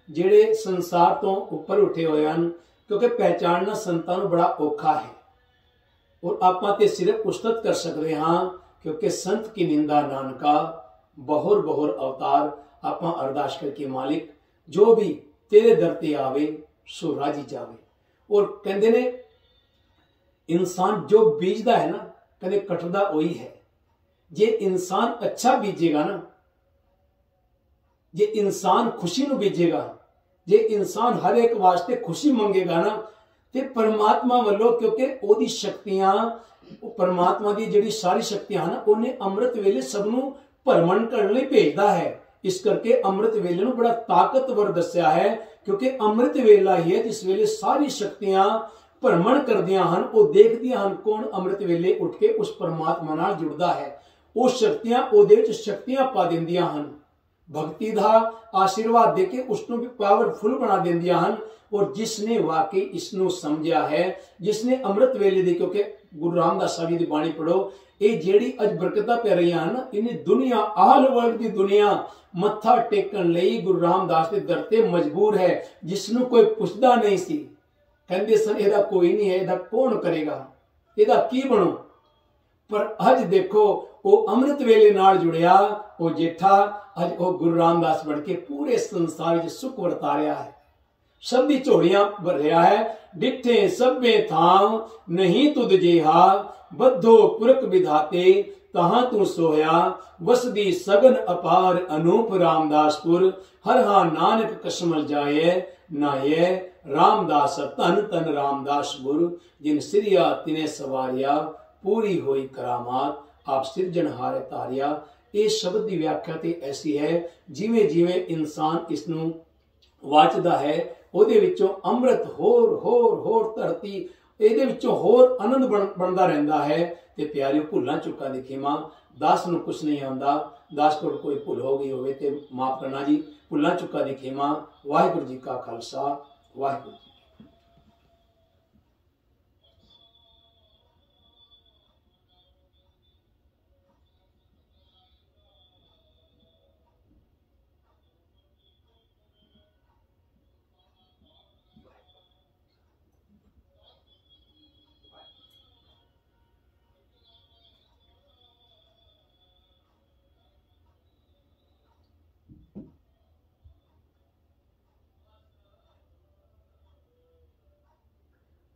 जिहड़े संसार तो उपर उठे हुए हन। क्योंकि पहचानना संतां नूं बड़ा औखा है, और आपां ते सिर्फ उस्तत कर सकते हाँ, क्योंकि संत की निंदा नानका बहुर बहुर अवतार। आपां अरदास करके मालिक जो भी तेरे दर ते आवे सो राजी जावे। और कहंदे ने इंसान जो बीजदा है ना, कहंदे कटदा वही है। जे इंसान अच्छा बीजेगा ना, जे इंसान खुशी नूं बीजेगा, जे इंसान हर एक वास्ते खुशी मंगेगा ना, ते परमात्मा वालों, क्योंकि ओदी शक्तियां, परमात्मा दी जिहड़ी सारी शक्तियां ना, उन्हें अमृत वेले सबनों भरमण करने लई भेजदा है। इस करके अमृत वेले नूं बड़ा ताकतवर दस्या है, क्योंकि अमृत वेला ही है जिस वेले सारी शक्तियां भरमण करदियां हन। वो देखदियां हन कौन अमृत वेले उठ के उस परमात्मा नाल जुड़दा है। वो शक्तियां ओदे विच शक्तियां पा दिंदियां हन, भक्ति दा आशीर्वाद देके उसनों भी पावरफुल बना देंदियां हन। और जिसने वाकई इसनों समझा है, जिसने अमृत वेले दी, क्योंकि गुरु रामदास साहब जी दी बाणी पढ़ो, ये जेड़ी अज बरकतां पै रही हैं ना, इन्हें दुनिया आल वर्ल्ड की दुनिया मत्था टेकन लई गुरु रामदास दे दर ते मजबूर है। जिसनों कोई पुछदा नहीं सी, कहंदे सन इहदा कोई नहीं है, इहदा कौन करेगा, इहदा की बनू। पर अज देखो वो अमृत वेले नाल जुड़िया, वो जेठा अज वो गुरु रामदास बन के पूरे संसार में सुख वरता रहा है, सबदी झोलियां भर रहा है। डिठे सभे थाव नहीं तुद जेहा, बद्धो पुरख विधाते तहां तू सोया। वसदी सगन अपार अनूप रामदासपुर, हर हा नानक कसमल जाए नाये। रामदास तन तन रामदास गुरु, जिन सिरिया तिने सवारिया, पूरी हुई करामात आप सिरजनहार तारिया। ये शब्द की व्याख्या तो ऐसी है, जिमें जिमें इंसान इसनों वाचदा है, ਉਹਦੇ ਵਿੱਚੋਂ ਅੰਮ੍ਰਿਤ ਹੋਰ ਹੋਰ ਹੋਰ ਧਰਤੀ ਇਹਦੇ ਵਿੱਚੋਂ ਹੋਰ ਆਨੰਦ ਬਣਦਾ ਰਹਿੰਦਾ ਹੈ। ਤੇ ਪਿਆਰਿਓ, ਭੁੱਲਾਂ ਚੁੱਕਾਂ ਦੀ ਖਿਮਾ, ਦਾਸ ਨੂੰ ਕੁਛ ਨਹੀਂ ਆਉਂਦਾ। ਦਾਸ ਕੋਲ ਕੋਈ ਭੁੱਲ ਹੋ ਗਈ ਹੋਵੇ ਤੇ ਮਾਫ ਕਰਨਾ ਜੀ। ਭੁੱਲਾਂ ਚੁੱਕਾਂ ਦੀ ਖਿਮਾ। ਵਾਹਿਗੁਰੂ ਜੀ ਕਾ ਖਾਲਸਾ, ਵਾਹਿਗੁਰੂ ਜੀ।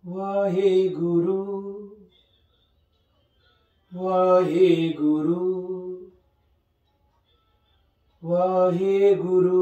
वाहेगुरु वाहेगुरु वाहेगुरु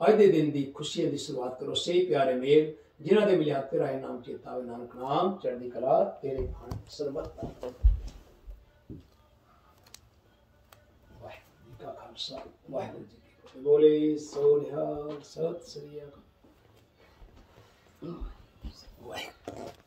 ਅੱਜ ਦੇ ਦਿਨ ਦੀ ਖੁਸ਼ੀਆਂ ਦੀ ਸ਼ੁਰੂਆਤ ਕਰੋ। ਸਹੀ ਪਿਆਰੇ ਮੇਲ ਜਿਨ੍ਹਾਂ ਦੇ ਮਿਲਿਆ ਤੇਰਾ ਨਾਮ ਚੇਤਾਵੇ, ਨਾਨਕ ਨਾਮ ਚੜ੍ਹਦੀ ਕਲਾ ਤੇਰੇ ਖਾਨ ਸਰਬਤ ਵਾਹਿਗੁਰੂ ਜੀ ਕਾ ਖਾਲਸਾ ਵਾਹਿਗੁਰੂ ਜੀ ਕੀ ਫਤਿਹ। ਬੋਲੇ ਸੋ ਨਿਹਾਲ, ਸਤਿ ਸ੍ਰੀ ਅਕਾਲ। ਵਾਹਿਗੁਰੂ।